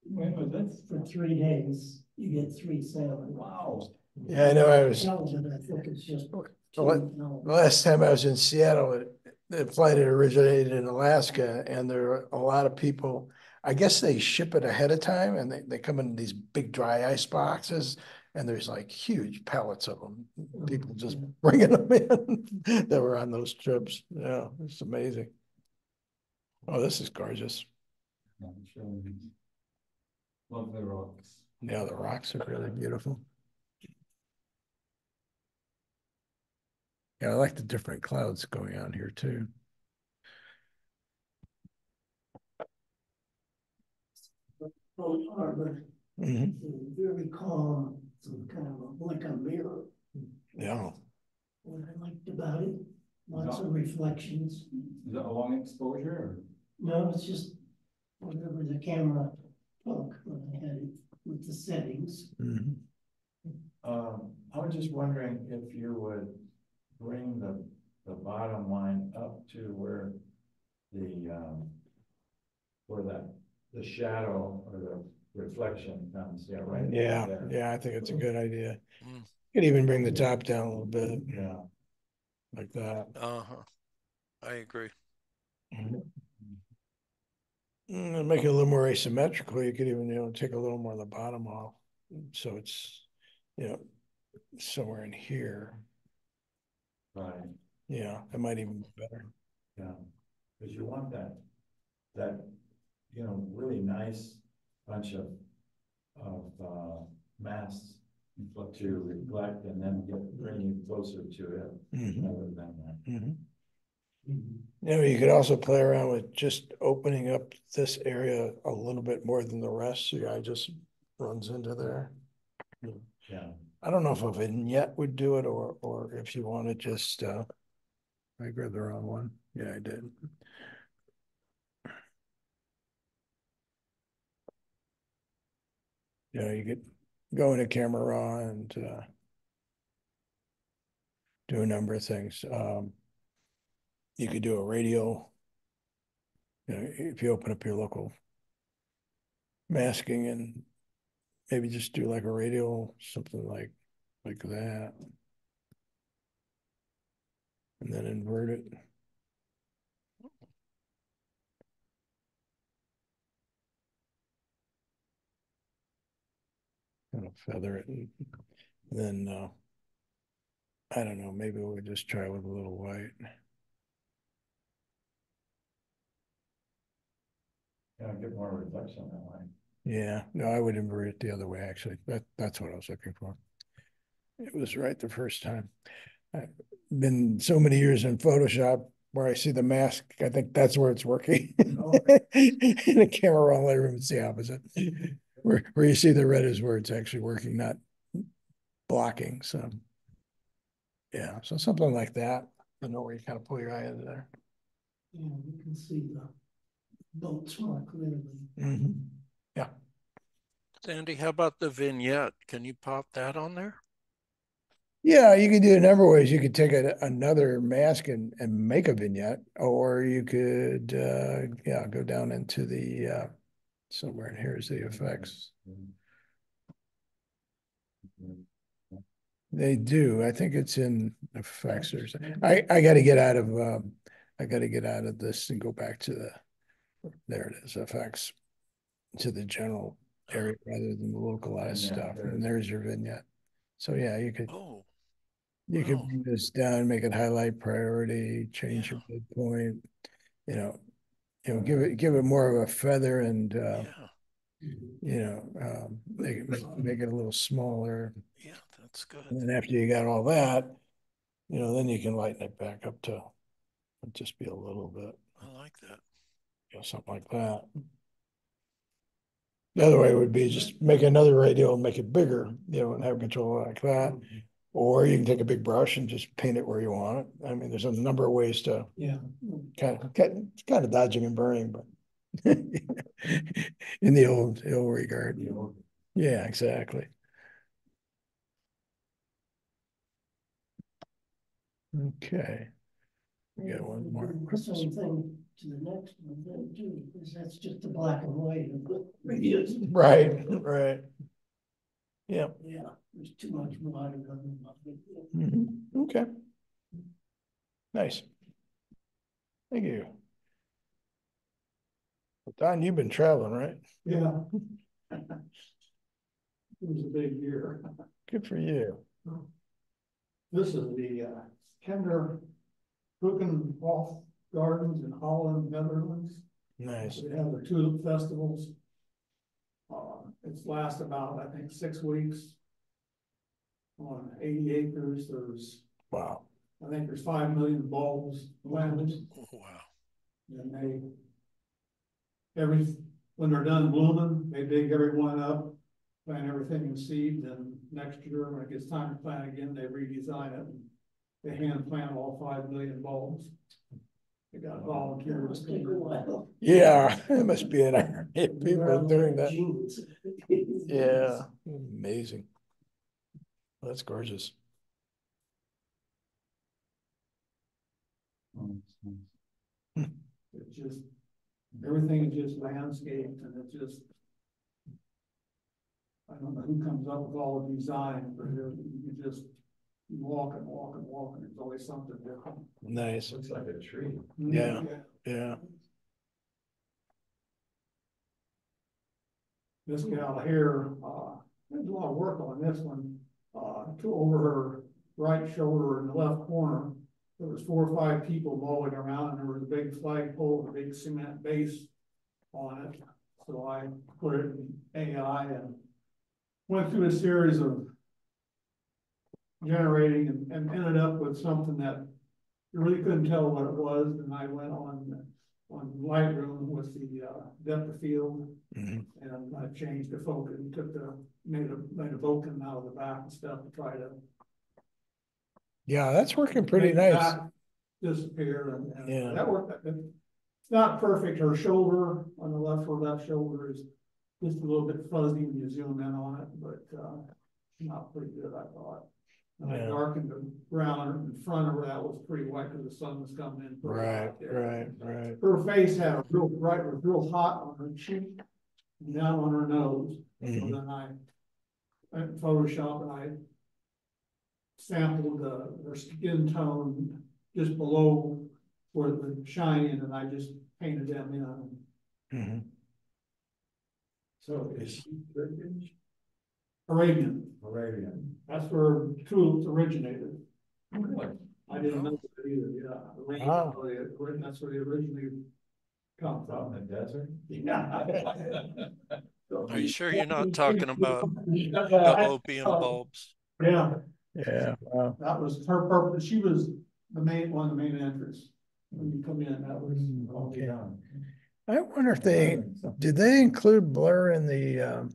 When was this? For 3 days, you get 3 salmon. Wow. Yeah, I know I was, Halibut, I think it's just. the last time I was in Seattle, the flight had originated in Alaska and there are a lot of people, I guess they ship it ahead of time and they come in these big dry ice boxes and there's like huge pallets of them. People just bringing them in that were on those trips. Yeah, it's amazing. Oh, this is gorgeous. I'm showing you. Love the rocks. Yeah, the rocks are really beautiful. Yeah, I like the different clouds going on here too. Boat harbor, Mhm. very calm, some kind of like a mirror. Yeah. What I liked about it, lots of reflections. Is it a long exposure or? No, it's just whatever the camera took when I had it with the settings. Mhm. I was just wondering if you would bring the bottom line up to where the shadow or the reflection comes, yeah, right? Yeah, there. yeah, I think it's a good idea. Mm. You could even bring the top down a little bit, Yeah, like that. Uh-huh. I agree. And make it a little more asymmetrical. You could even, take a little more of the bottom off. So it's, somewhere in here. right, Yeah, that might even be better. yeah, because you want that, really nice bunch of masts to reflect and then bring you closer to it Mhm. rather than that. Mhm. You could also play around with just opening up this area a little bit more than the rest. So your eye just runs into there. Yeah, I don't know if a vignette would do it or if you want to just, I grabbed the wrong one. Yeah, I did. You could go into camera raw and do a number of things. You could do a radial. If you open up your local masking and maybe just do like a radial, something like that. And then invert it. Kind of feather it and then I don't know, maybe we'll just try with a little white. Yeah, get more reflection that way. Yeah, no, I would invert it the other way, actually. That's what I was looking for. It was right the first time. I've been so many years in Photoshop where I see the mask, I think that's where it's working. In the camera roll room, it's the opposite. Where you see the red is where it's actually working, not blocking. So yeah, so something like that. You know, where you kind of pull your eye into there. Yeah, you can see the boats more clearly. Mm-hmm. Yeah. Sandy, how about the vignette? Can you pop that on there? Yeah, you could do a number of ways. You could take another mask and make a vignette, or you could yeah, go down into the somewhere in here is the effects. They do. I think it's in effects or something. I got to get out of this and go back to there it is, effects, to the general area rather than the localized stuff. And there's your vignette. So yeah, you could Oh, bring this down, make it highlight priority, change your midpoint, you know, give it more of a feather and make it a little smaller. Yeah, that's good. And then after you got all that, then you can lighten it back up to just be a little bit, I like that. something like that. The other way would be just make another radial and make it bigger, and have control like that. Or you can take a big brush and just paint it where you want it. I mean, there's a number of ways to it's kind of dodging and burning, but in the old regard. Yeah, exactly. Okay. We got one more. The same thing to the next one then too, because that's just the black and white. Right, right. Yeah. Yeah, there's too much water on it. Mm-hmm. Okay. Nice. Thank you. Don, you've been traveling, right? Yeah. It was a big year. Good for you. This is the Kinder Hof Gardens in Holland, Netherlands. Nice. They have the tulip festivals. It's last about, I think, 6 weeks. On 80 acres, there's wow. I think there's 5 million bulbs planted. Wow. And when they're done blooming, they dig everyone up, plant everything in seed, then next year, when it gets time to plant again, they redesign it. And they hand plant all 5 million bulbs. They got volunteers. Take a while. Yeah, it must be an army of people doing that. Yeah, amazing. That's gorgeous. It's just, everything is just landscaped and it's just, I don't know who comes up with all the design, but you just walk and walk and walk and there's always something different. Nice. Looks like a tree. Yeah, yeah. This gal here, there's a lot of work on this one. To over her right shoulder in the left corner, there was 4 or 5 people mowing around and there was a big flagpole with a big cement base on it. So I put it in AI and went through a series of generating and ended up with something that you really couldn't tell what it was. And I went on Lightroom with the depth of field, and I changed the focus and made a Vulcan out of the back and stuff to try to. Yeah, that's working pretty nice. Disappear and yeah, that worked. It's not perfect. Her shoulder on her left shoulder is just a little bit fuzzy when you zoom in on it, but not pretty good, I thought. And I darkened the ground in front of her. That was pretty white because the sun was coming in. Right. Her face had a real hot on her cheek. down on her nose. So Mhm. then I went in Photoshop and I sampled her skin tone just below where the shine, and I just painted them in. Mhm. So is she Turkish? Arabian, Arabian? that's where tulips originated. Really? I didn't know Oh. that either, yeah. Arabian, Wow. that's where they originally come Out from. in the desert? Yeah. Are you sure you're not talking about the Yeah, opium bulbs? Yeah, wow. that was her purpose. She was one of the main entrants. When you come in, that was. Okay. done. I wonder if did they include blur in the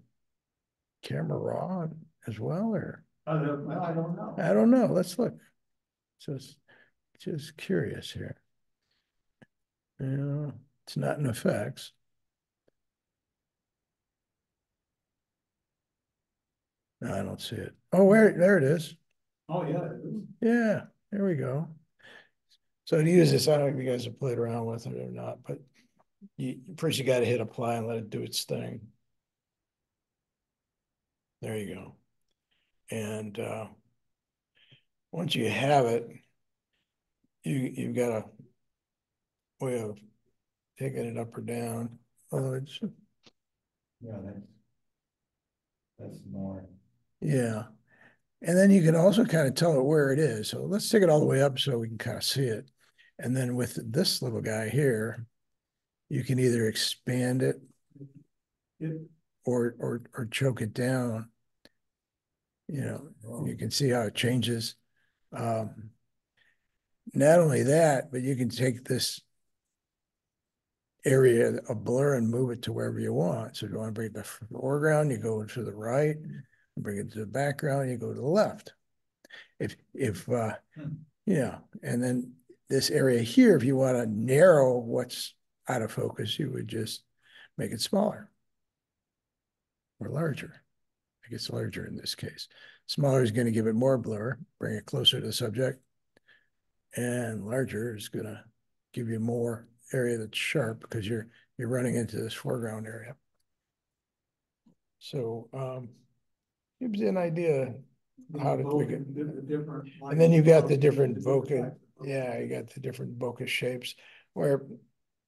camera raw as well, or? I don't know. I don't know. Let's look. Just curious here. Yeah, it's not in effects. No, I don't see it. Oh, there it is. Oh, yeah. It was. Yeah, there we go. So to use this, I don't know if you guys have played around with it or not, but first you got to hit apply and let it do its thing. There you go. And once you have it, you've got a way of taking it up or down. Oh, it's Yeah, that's more. yeah. And then you can also kind of tell it where it is. So let's take it all the way up so we can kind of see it. And then with this little guy here, you can either expand it or choke it down. You know, you can see how it changes. Not only that, but you can take this area of blur and move it to wherever you want. So if you want to bring it to the foreground, you go to the right, bring it to the background, you go to the left. Yeah, and then this area here, if you want to narrow what's out of focus, you would just make it smaller or larger. I guess larger in this case. Smaller is going to give it more blur, bring it closer to the subject, and larger is going to give you more area that's sharp because you're running into this foreground area. So gives you an idea how to tweak it. And then you got the different bokeh. Yeah, you got the different bokeh shapes where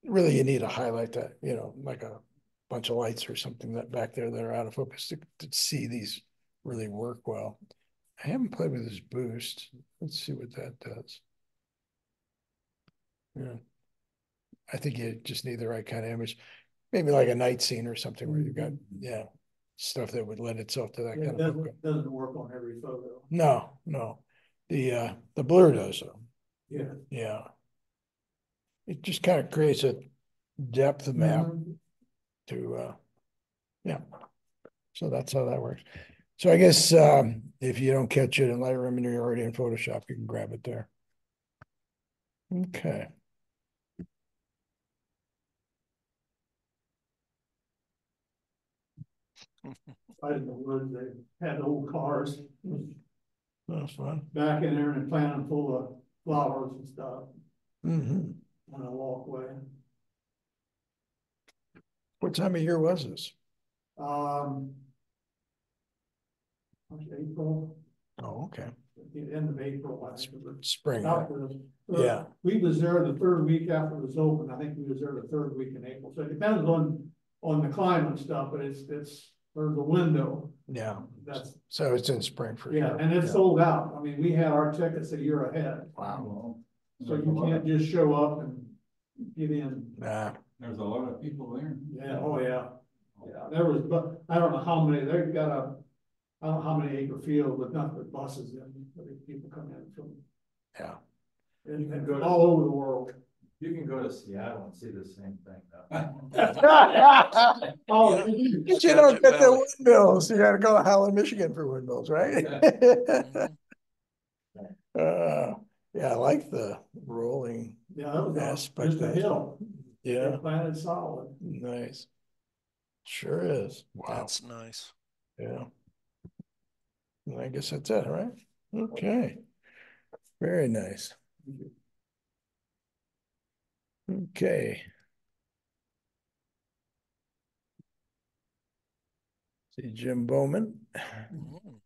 really you need to highlight that, you know, like a bunch of lights or something that back there that are out of focus to see these really work well. I haven't played with this boost. Let's see what that does. Yeah. I think you just need the right kind of image. Maybe like a night scene or something where you've got, yeah, stuff that would lend itself to that kind of bokeh. Doesn't work on every photo. No. The blur does though. Yeah. Yeah. It just kind of creates a depth map to yeah. So that's how that works. So I guess if you don't catch it in Lightroom and you're already in Photoshop, you can grab it there. Okay. I didn't know where they had old cars. That's fun. Back in there and planting full of flowers and stuff Mm-hmm. on a walkway. What time of year was this? April, Oh, okay. at the end of April, I think. Spring. Yeah. We was there the third week after it was open. I think we was there the third week in April. So it depends on the climate stuff, but there's a window. Yeah. That's So it's in spring for yeah, sure. and it's sold out. I mean, we had our tickets a year ahead. Wow. So you can't just show up and get in. Nah. There's a lot of people there. Yeah, oh yeah. Yeah, there was, but I don't know how many, they've got I don't know how many acre field, but not with buses in, people come in from. Yeah. And go all over the world. You can go to Seattle and see the same thing though. Oh, But you don't get the windmills. You gotta go to Holland, Michigan for windmills, right? Mhm. Yeah, I like the rolling yeah, that was aspect. just a hill. Yeah, They planted solid. nice. Sure is. Wow. That's nice. Yeah. And I guess that's it, right? Okay. Very nice. Okay. See Jim Bowman. Mm.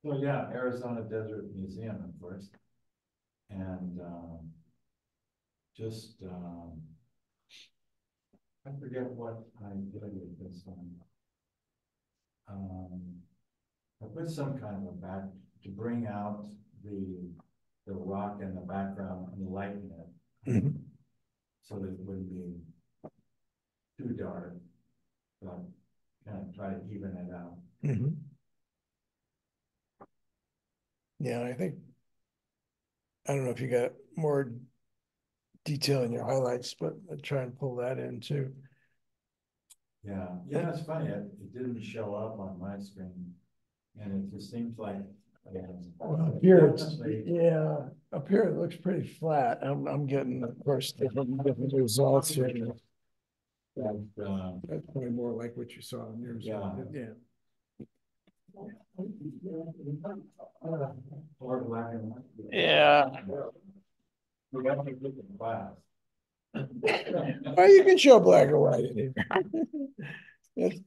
So yeah, Arizona Desert Museum, of course. And just, I forget what I did with this one. I put some kind of a back to bring out the rock in the background and lighten it. Mhm. So that it wouldn't be too dark, but kind of try to even it out. Mhm. Yeah, I think, I don't know if you got more detail in your highlights, but I try and pull that in too. Yeah, yeah, it's funny, it didn't show up on my screen, and it just seems like. Well, up here, definitely- yeah, up here it looks pretty flat. I'm getting, of course, different results here. That's probably more like what you saw in yours. Yeah. Yeah. Or black and white. Yeah. We got to look at the class. Well, you can show black and white in here.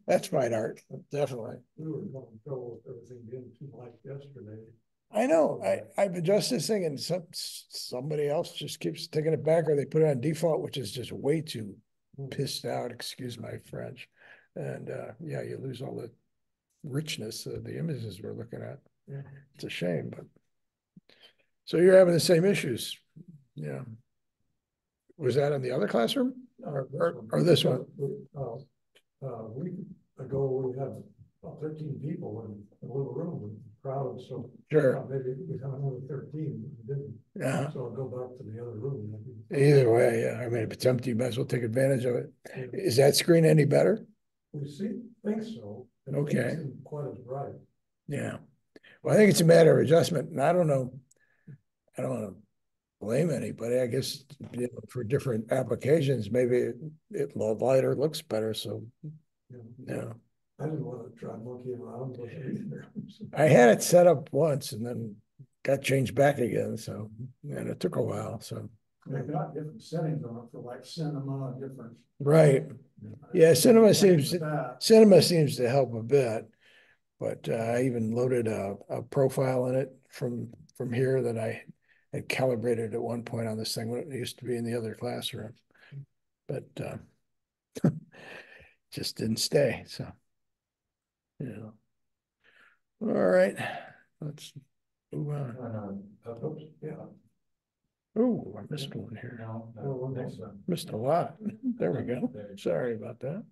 That's fine art, definitely. We were going to go with everything being too light yesterday. I know, I've adjusted this thing and somebody else just keeps taking it back, or they put it on default, which is just way too pissed out, excuse my French. And yeah, you lose all the richness of the images we're looking at. Yeah. It's a shame, but. So you're having the same issues, yeah. Was that in the other classroom or this one? A week ago, we had about 13 people in a little room, crowded, so. Sure. Maybe we had only 13, we didn't. Yeah. So I'll go back to the other room. Either way, yeah, I mean, if it's empty, you might as well take advantage of it. Yeah. Is that screen any better? We think so. It Okay. doesn't seem quite as bright. Yeah. Well, I think it's a matter of adjustment, and I don't know. I don't want to blame anybody. I guess, you know, for different applications, maybe it lighter looks better. So, yeah. I didn't want to try monkeying around with it either. I had it set up once and then got changed back again. So, and it took a while. So, They've got different settings on it for like cinema, different. right. Yeah, cinema seems to help a bit, but I even loaded a profile in it from here that I had calibrated at one point on this thing when it used to be in the other classroom, but just didn't stay. So, yeah. All right, let's move on. Oops, yeah. Oh, I missed one here. No, next one. Missed a lot. There we go. Sorry about that.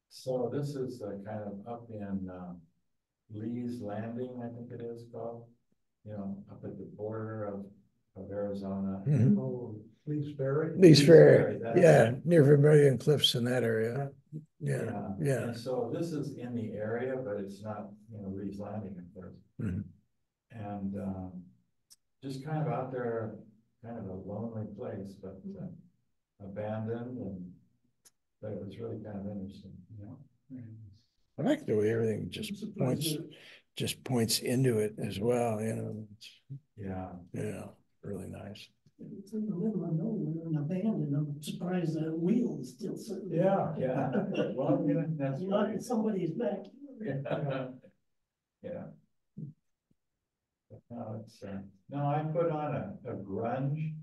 So this is kind of up in Lee's Landing, I think it is called, you know, up at the border of Arizona. Mhm. Oh, Lee's Ferry? Lee's Ferry, that's yeah, it. near Vermilion Cliffs in that area. Yeah, yeah. And so this is in the area, but it's not, you know, Lee's Landing, of course. Mhm. And just kind of out there, kind of a lonely place, but abandoned, and but it was really kind of interesting, you know. I like the way everything just points into it as well, you know. Yeah, really nice. It's in the middle of nowhere and abandoned. I'm surprised the wheel is still sitting there. Yeah. Well, yeah, that's Not right. in somebody's back. Yeah. No, it's no, I put on a grunge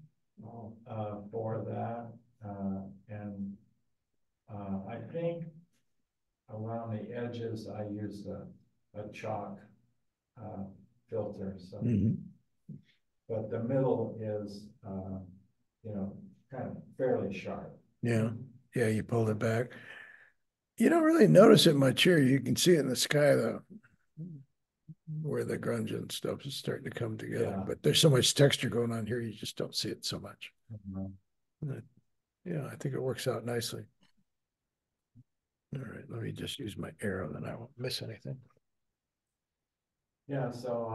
for that, and I think around the edges I used a chalk filter. So, but the middle is you know, kind of fairly sharp. Yeah, yeah, you pulled it back. You don't really notice it much here. You can see it in the sky though, where the grunge and stuff is starting to come together. Yeah. But there's so much texture going on here, you just don't see it so much. Mhm. Yeah, I think it works out nicely. All right, let me just use my arrow, then I won't miss anything. Yeah, so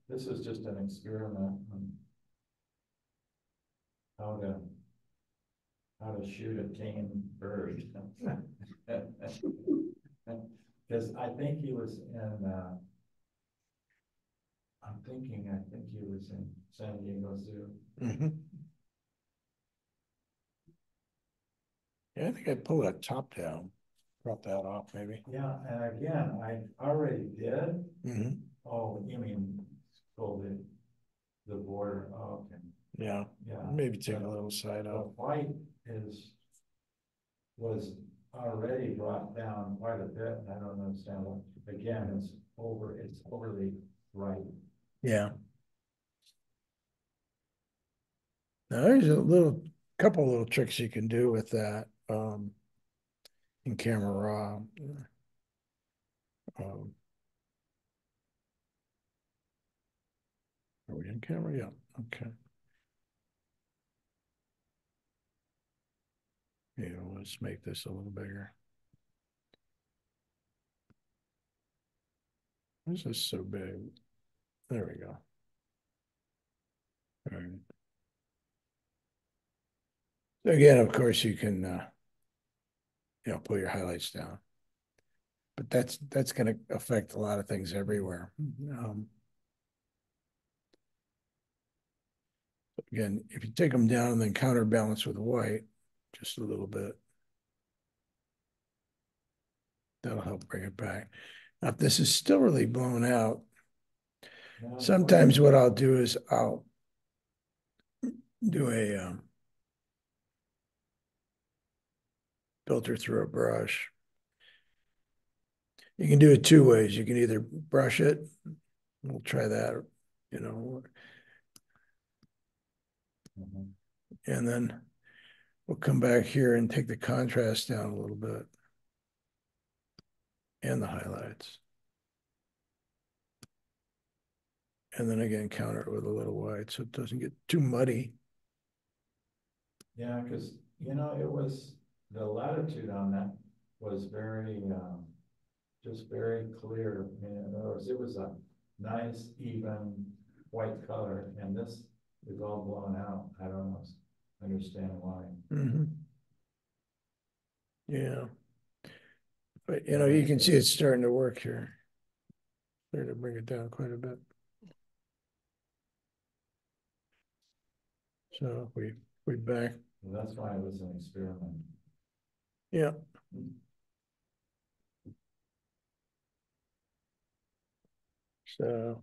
this is just an experiment on how to shoot a tame bird. Because I think he was in, I think he was in San Diego Zoo. Yeah, I think I pulled that top down. Crop that off maybe. Yeah, and again, I already did. Mhm. Oh, you mean, pull the border, oh, okay, Yeah, yeah. maybe take a The- little side The out. white was already brought down quite a bit, and I don't understand what, again, it's overly bright. Yeah. Now there's a couple little tricks you can do with that, in Camera Raw. Um, are we in camera? Yeah, okay. Yeah, let's make this a little bigger. This is so big. There we go. All right. Again, of course, you can, pull your highlights down. But that's going to affect a lot of things everywhere. Again, if you take them down and then counterbalance with white, just a little bit, that'll help bring it back. Now, if this is still really blown out, Yeah, sometimes what I'll do is I'll do a filter through a brush. You can do it two ways. You can either brush it, we'll try that, mhm. and then we'll come back here and take the contrast down a little bit and the highlights. And then again, counter it with a little white so it doesn't get too muddy. Yeah, because, it was, the latitude on that was very, just very clear. I mean, in other words, it was a nice, even white color, and this is all blown out. I don't understand why. Mm-hmm. Yeah. But, Yeah, you that's can good. see it's starting to work here. Starting to bring it down quite a bit. So we back. Well, that's why it was an experiment. Yeah. So,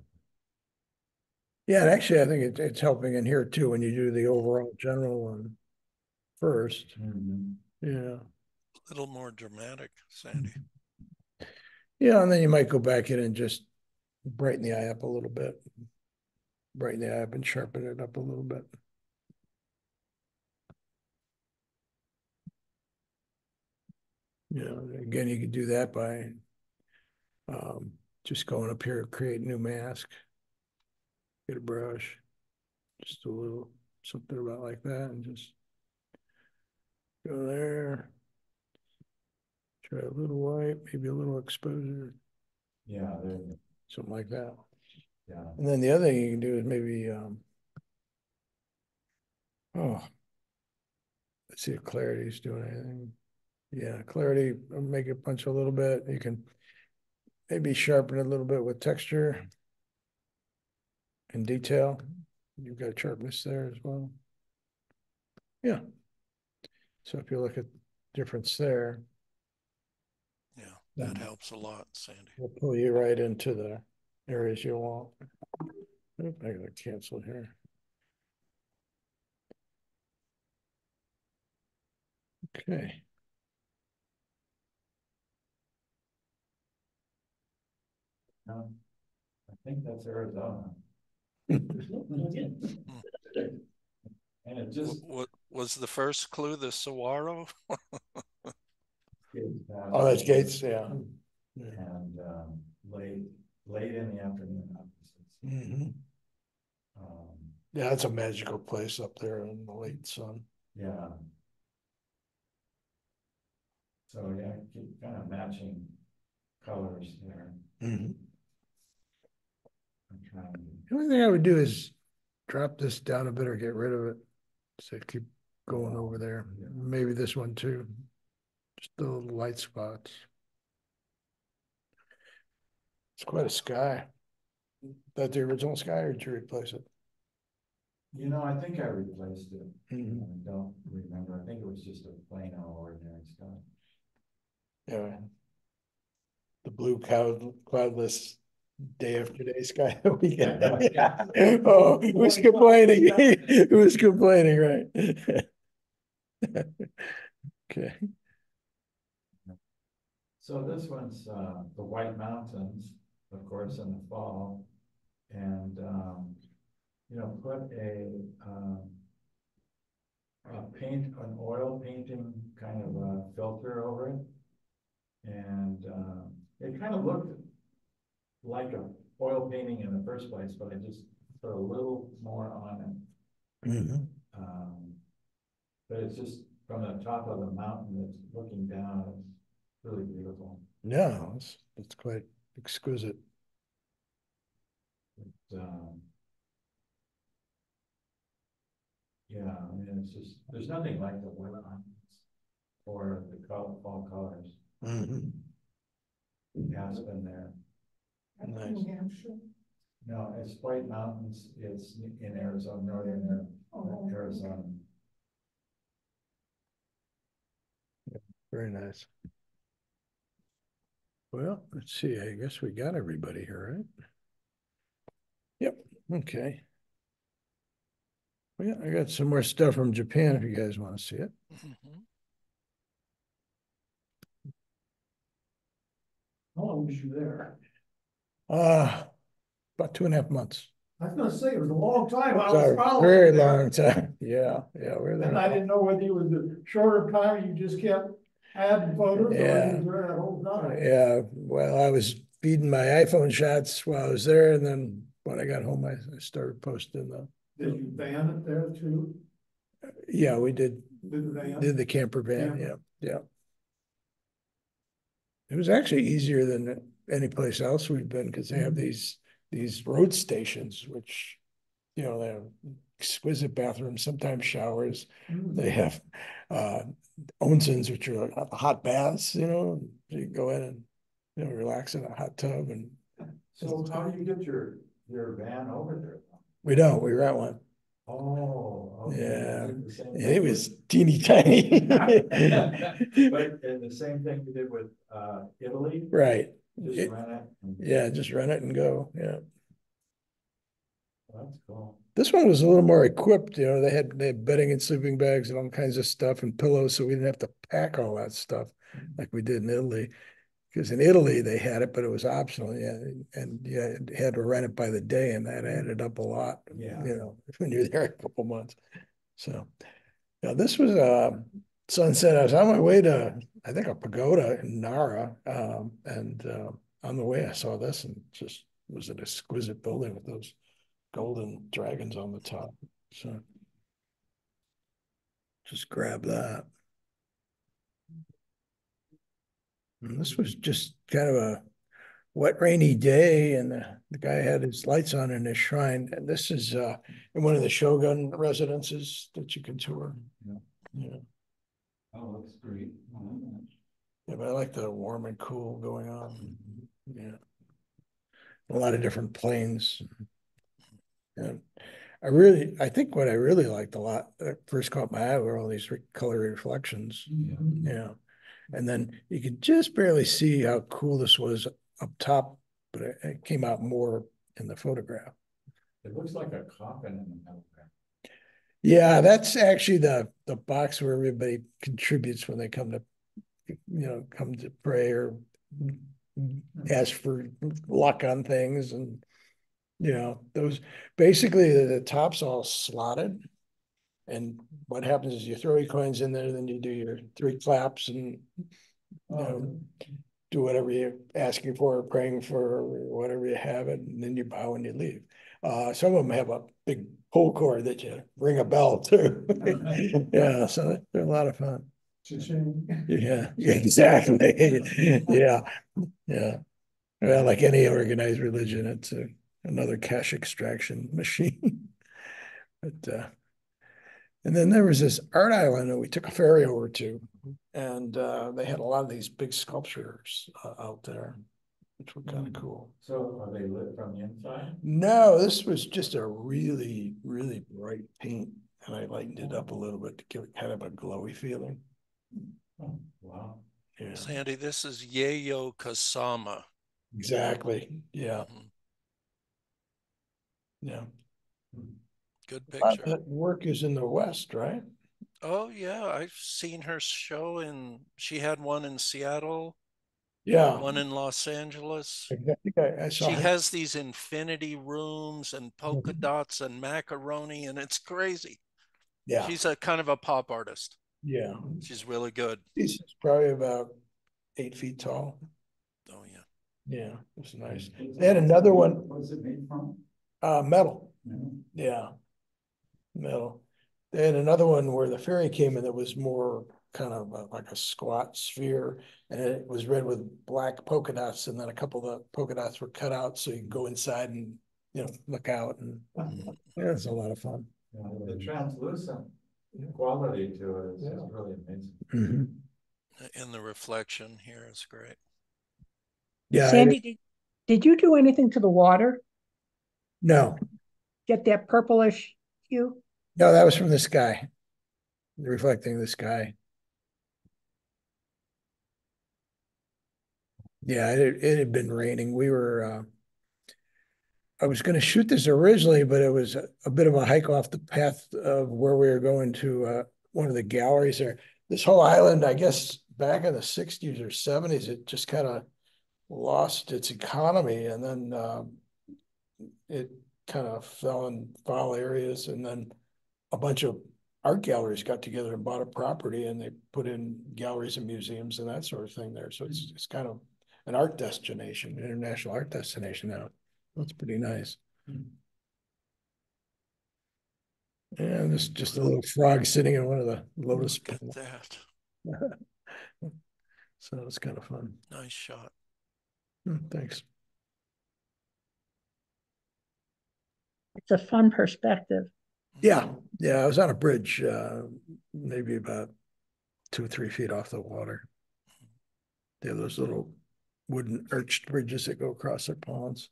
yeah, and actually, I think it's helping in here too when you do the overall general one first. Mhm. Yeah. A little more dramatic, Sandy. Yeah, and then you might go back in and just brighten the eye up a little bit. Brighten the eye up and sharpen it up a little bit. Again, you can do that by just going up here, create a new mask. Get a brush, just a little something about like that, and just go there. Try a little white, maybe a little exposure, Yeah, something like that. yeah. And then the other thing you can do is maybe, let's see if clarity's doing anything. Yeah, clarity, make it punch a little bit. You can maybe sharpen it a little bit with texture and detail. You've got sharpness there as well. Yeah. So if you look at difference there, Yeah, that helps a lot, Sandy. we'll pull you right into the areas you want. Oop, I gotta cancel here. Okay. I think that's Arizona. And it just. What was the first clue? The saguaro? Oh, that's Gates, yeah. And late in the afternoon. Mm-hmm. Um, Yeah, it's a magical place up there in the late sun. yeah. So yeah, keep kind of matching colors there. Mm-hmm. I'm trying to. The only thing I would do is drop this down a bit or get rid of it. So keep going over there. Yeah. Maybe this one too. Just the little light spots. It's quite a sky. That the original sky, or did you replace it? I think I replaced it. Mm-hmm. I don't remember. I think it was just a plain old ordinary sky. Yeah. The blue cloudless day after day sky weekend. Yeah. Oh, who's complaining? Who's complaining, right? Okay. So this one's, the White Mountains, of course, in the fall. And, you know, put an oil painting kind of a filter over it. And, it kind of looked like a oil painting in the first place, but I just put a little more on it. Mhm. But it's just from the top of the mountain, it's looking down, it's really beautiful. Yeah, it's quite exquisite. Um, yeah, I mean, it's just, there's nothing like the White Mountains or the fall colors. Mhm. Aspen there. Nice. New Hampshire. No, it's White Mountains, it's in Arizona, northern Arizona. Very nice. Well, let's see. I guess we got everybody here, right? Yep. Okay. Well, yeah, I got some more stuff from Japan if you guys want to see it. Mhm. How long was you there? About 2.5 months. I was gonna say, it was a long time. I It's was a following very you there. long time. Yeah, we're And I there. didn't know whether you was a shorter time, you just kept adding photos, or Yeah. you was there that whole time. Yeah, well, I was feeding my iPhone shots while I was there, and then when I got home, I started posting them. Did you van it there too? Yeah, we did Did the van? did the camper van. Camper. Yeah. It was actually easier than any place else we've been because they have these road stations, which they have exquisite bathrooms, sometimes showers. They have onsens, which are like hot baths. So you can go in and relax in a hot tub. And So how do you get your van over there? we don't. We rent one. Oh, okay. Yeah, You did the same it thing was teeny tiny. But and the same thing you did with Italy, Right. just rent it. Yeah, just rent it and go. Yeah. That's cool. This one was a little more equipped. They had bedding and sleeping bags and all kinds of stuff and pillows, so we didn't have to pack all that stuff like we did in Italy. Because in Italy they had it, but it was optional. Yeah, and yeah, you had to rent it by the day, and that added up a lot. Yeah. When you're there a couple months. So, yeah, this was sunset. I was on my way to, I think, a pagoda in Nara, and on the way I saw this, and just it was an exquisite building with those golden dragons on the top. So just grab that. And this was just kind of a wet, rainy day, and the guy had his lights on in his shrine. And this is in one of the Shogun residences that you can tour. Yeah. Yeah. Oh, that's great. Yeah, but I like the warm and cool going on. Yeah. A lot of different planes. And I think what I really liked a lot, that first caught my eye were all these color reflections. Yeah. And then you could just barely see how cool this was up top, but it came out more in the photograph. It looks like a coffin in the middle there. Yeah, that's actually the box where everybody contributes when they come to pray or ask for luck on things. And those basically the top's all slotted. And what happens is you throw your coins in there, then you do your 3 claps and do whatever you're asking for or praying for or whatever you have, and then you bow and you leave. Some of them have a big pull cord that you ring a bell too. Yeah, so they're a lot of fun. Yeah, exactly. Yeah. Well, like any organized religion, it's another cash extraction machine. But and then there was this art island that we took a ferry over to, and they had a lot of these big sculptures out there, which were kind of cool. So are they lit from the inside? No, this was just a really, really bright paint, and I lightened it up a little bit to give it kind of a glowy feeling. Oh, wow. Yeah, Sandy, this is Yayo Kasama. exactly. Yeah, Mhm. yeah. Good A lot of picture. that work is in the West, right? Oh yeah, I've seen her show she had one in Seattle, Yeah, one in Los Angeles. I think I saw She her. has these infinity rooms and polka dots and macaroni, and it's crazy. Yeah, She's a kind of a pop artist. yeah. She's really good. He's probably about 8 feet tall. Oh yeah. Yeah, it's nice. They had another one, What is it made from? metal. No. Yeah, metal. They had another one where the fairy came in that was more kind of like a squat sphere, and it was red with black polka dots, and then a couple of the polka dots were cut out so you can go inside and look out, and yeah, it's a lot of fun. Yeah, the translucent quality to it is really amazing. Mm-hmm. And the reflection here is great. Yeah, Sandy, did you do anything to the water? no, Get that purplish hue? no, that was from the sky, reflecting the sky. Yeah, it had been raining. I was going to shoot this originally, but it was a bit of a hike off the path of where we were going to one of the galleries there. This whole island, I guess, back in the 60s or 70s, it just kind of lost its economy, and then it kind of fell in foul areas, and then a bunch of art galleries got together and bought a property, and they put in galleries and museums and that sort of thing there. So it's kind of an art destination, an international art destination now. That's pretty nice. And there's just a little frog sitting in one of the lotus Look at petals. that. So it's kind of fun. Nice shot. Thanks. It's a fun perspective. Yeah, yeah. I was on a bridge, maybe about 2 or 3 feet off the water. They have those little wooden arched bridges that go across their ponds.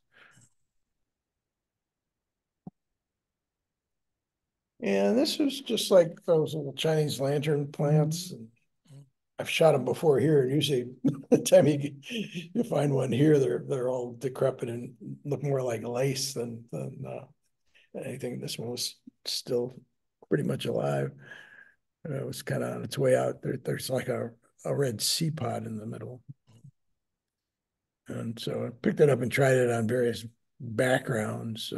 And this was just like those little Chinese lantern plants. And I've shot them before here, and usually the time you find one here, they're all decrepit and look more like lace than anything. This one was still pretty much alive. It was kind of on its way out. There's like a red sea pod in the middle. And so I picked it up and tried it on various backgrounds,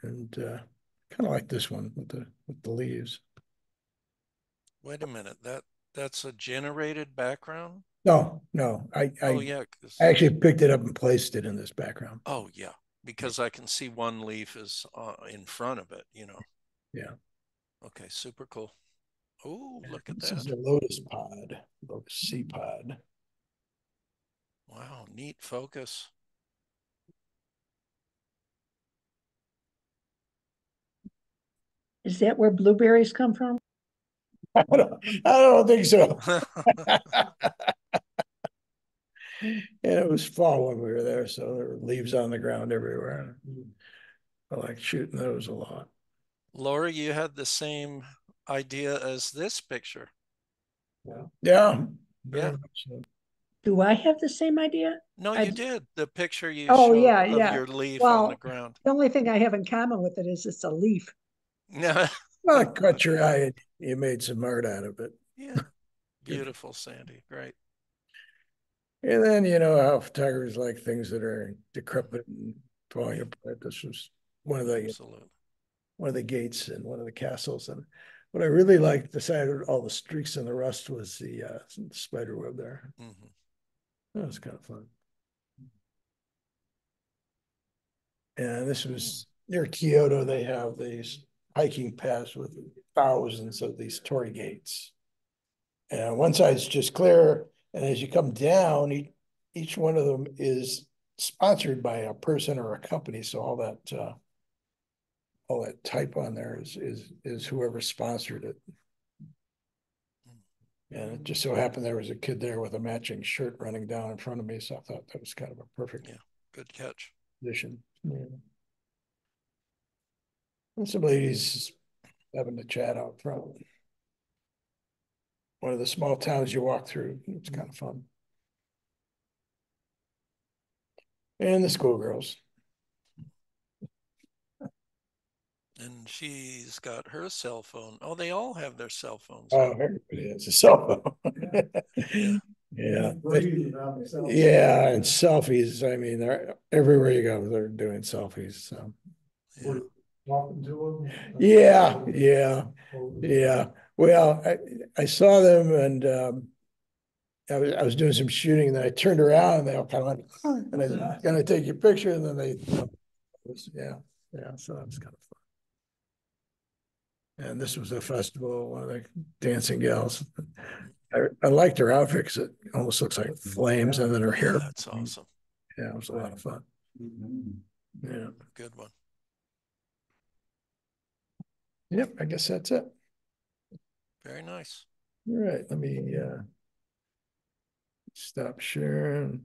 and kind of like this one with the leaves. Wait a minute. That's a generated background? No, no, Oh yeah, I actually picked it up and placed it in this background. oh yeah, because I can see one leaf is in front of it. Yeah. Okay, super cool. Oh, look at This is that. a lotus pod, lotus sea pod. Wow, neat focus. Is that where blueberries come from? I don't think so. And it was fall when we were there, so there were leaves on the ground everywhere. I like shooting those a lot. Laura, you had the same idea as this picture. Yeah, very Yeah. much so. Do I have the same idea? No, I, you did. The picture you oh, showed yeah, of yeah. your leaf on the Well, ground. the only thing I have in common with it is it's a leaf. Yeah. Well, it caught your eye and you made some art out of it. Yeah. Beautiful, Sandy. Great. And then you know how photographers like things that are decrepit and falling apart. This was one of the Absolutely. one of the gates and one of the castles. And what I really liked, beside all the streaks and the rust, was the spider web there. Mm-hmm. That was kind of fun. And this was near Kyoto. They have these hiking paths with thousands of these torii gates. And one side's just clear. And as you come down, each one of them is sponsored by a person or a company. So all that type on there is whoever sponsored it. And it just so happened there was a kid there with a matching shirt running down in front of me. So I thought that was kind of a perfect Good catch. position. Yeah. And some ladies having a chat out front. one of the small towns you walk through. It's kind of fun. And the schoolgirls. And she's got her cell phone. Oh, they all have their cell phones. Oh, everybody has a cell phone. Yeah. Yeah. Breathe without themselves. Yeah, and selfies. I mean, they're everywhere you go, they're doing selfies. So Yeah. Talking to them. yeah, yeah. Well, I saw them and I was doing some shooting and then I turned around and they all kind of went, "Huh," and I said, "Gonna take your picture," and then they yeah, so that was kind of fun. And this was a festival, one of the dancing gals. I liked her outfit because it almost looks like flames and then her hair. That's awesome. Yeah, it was a lot of fun. Yeah. Good one. Yep, I guess that's it. Very nice. All right, let me stop sharing.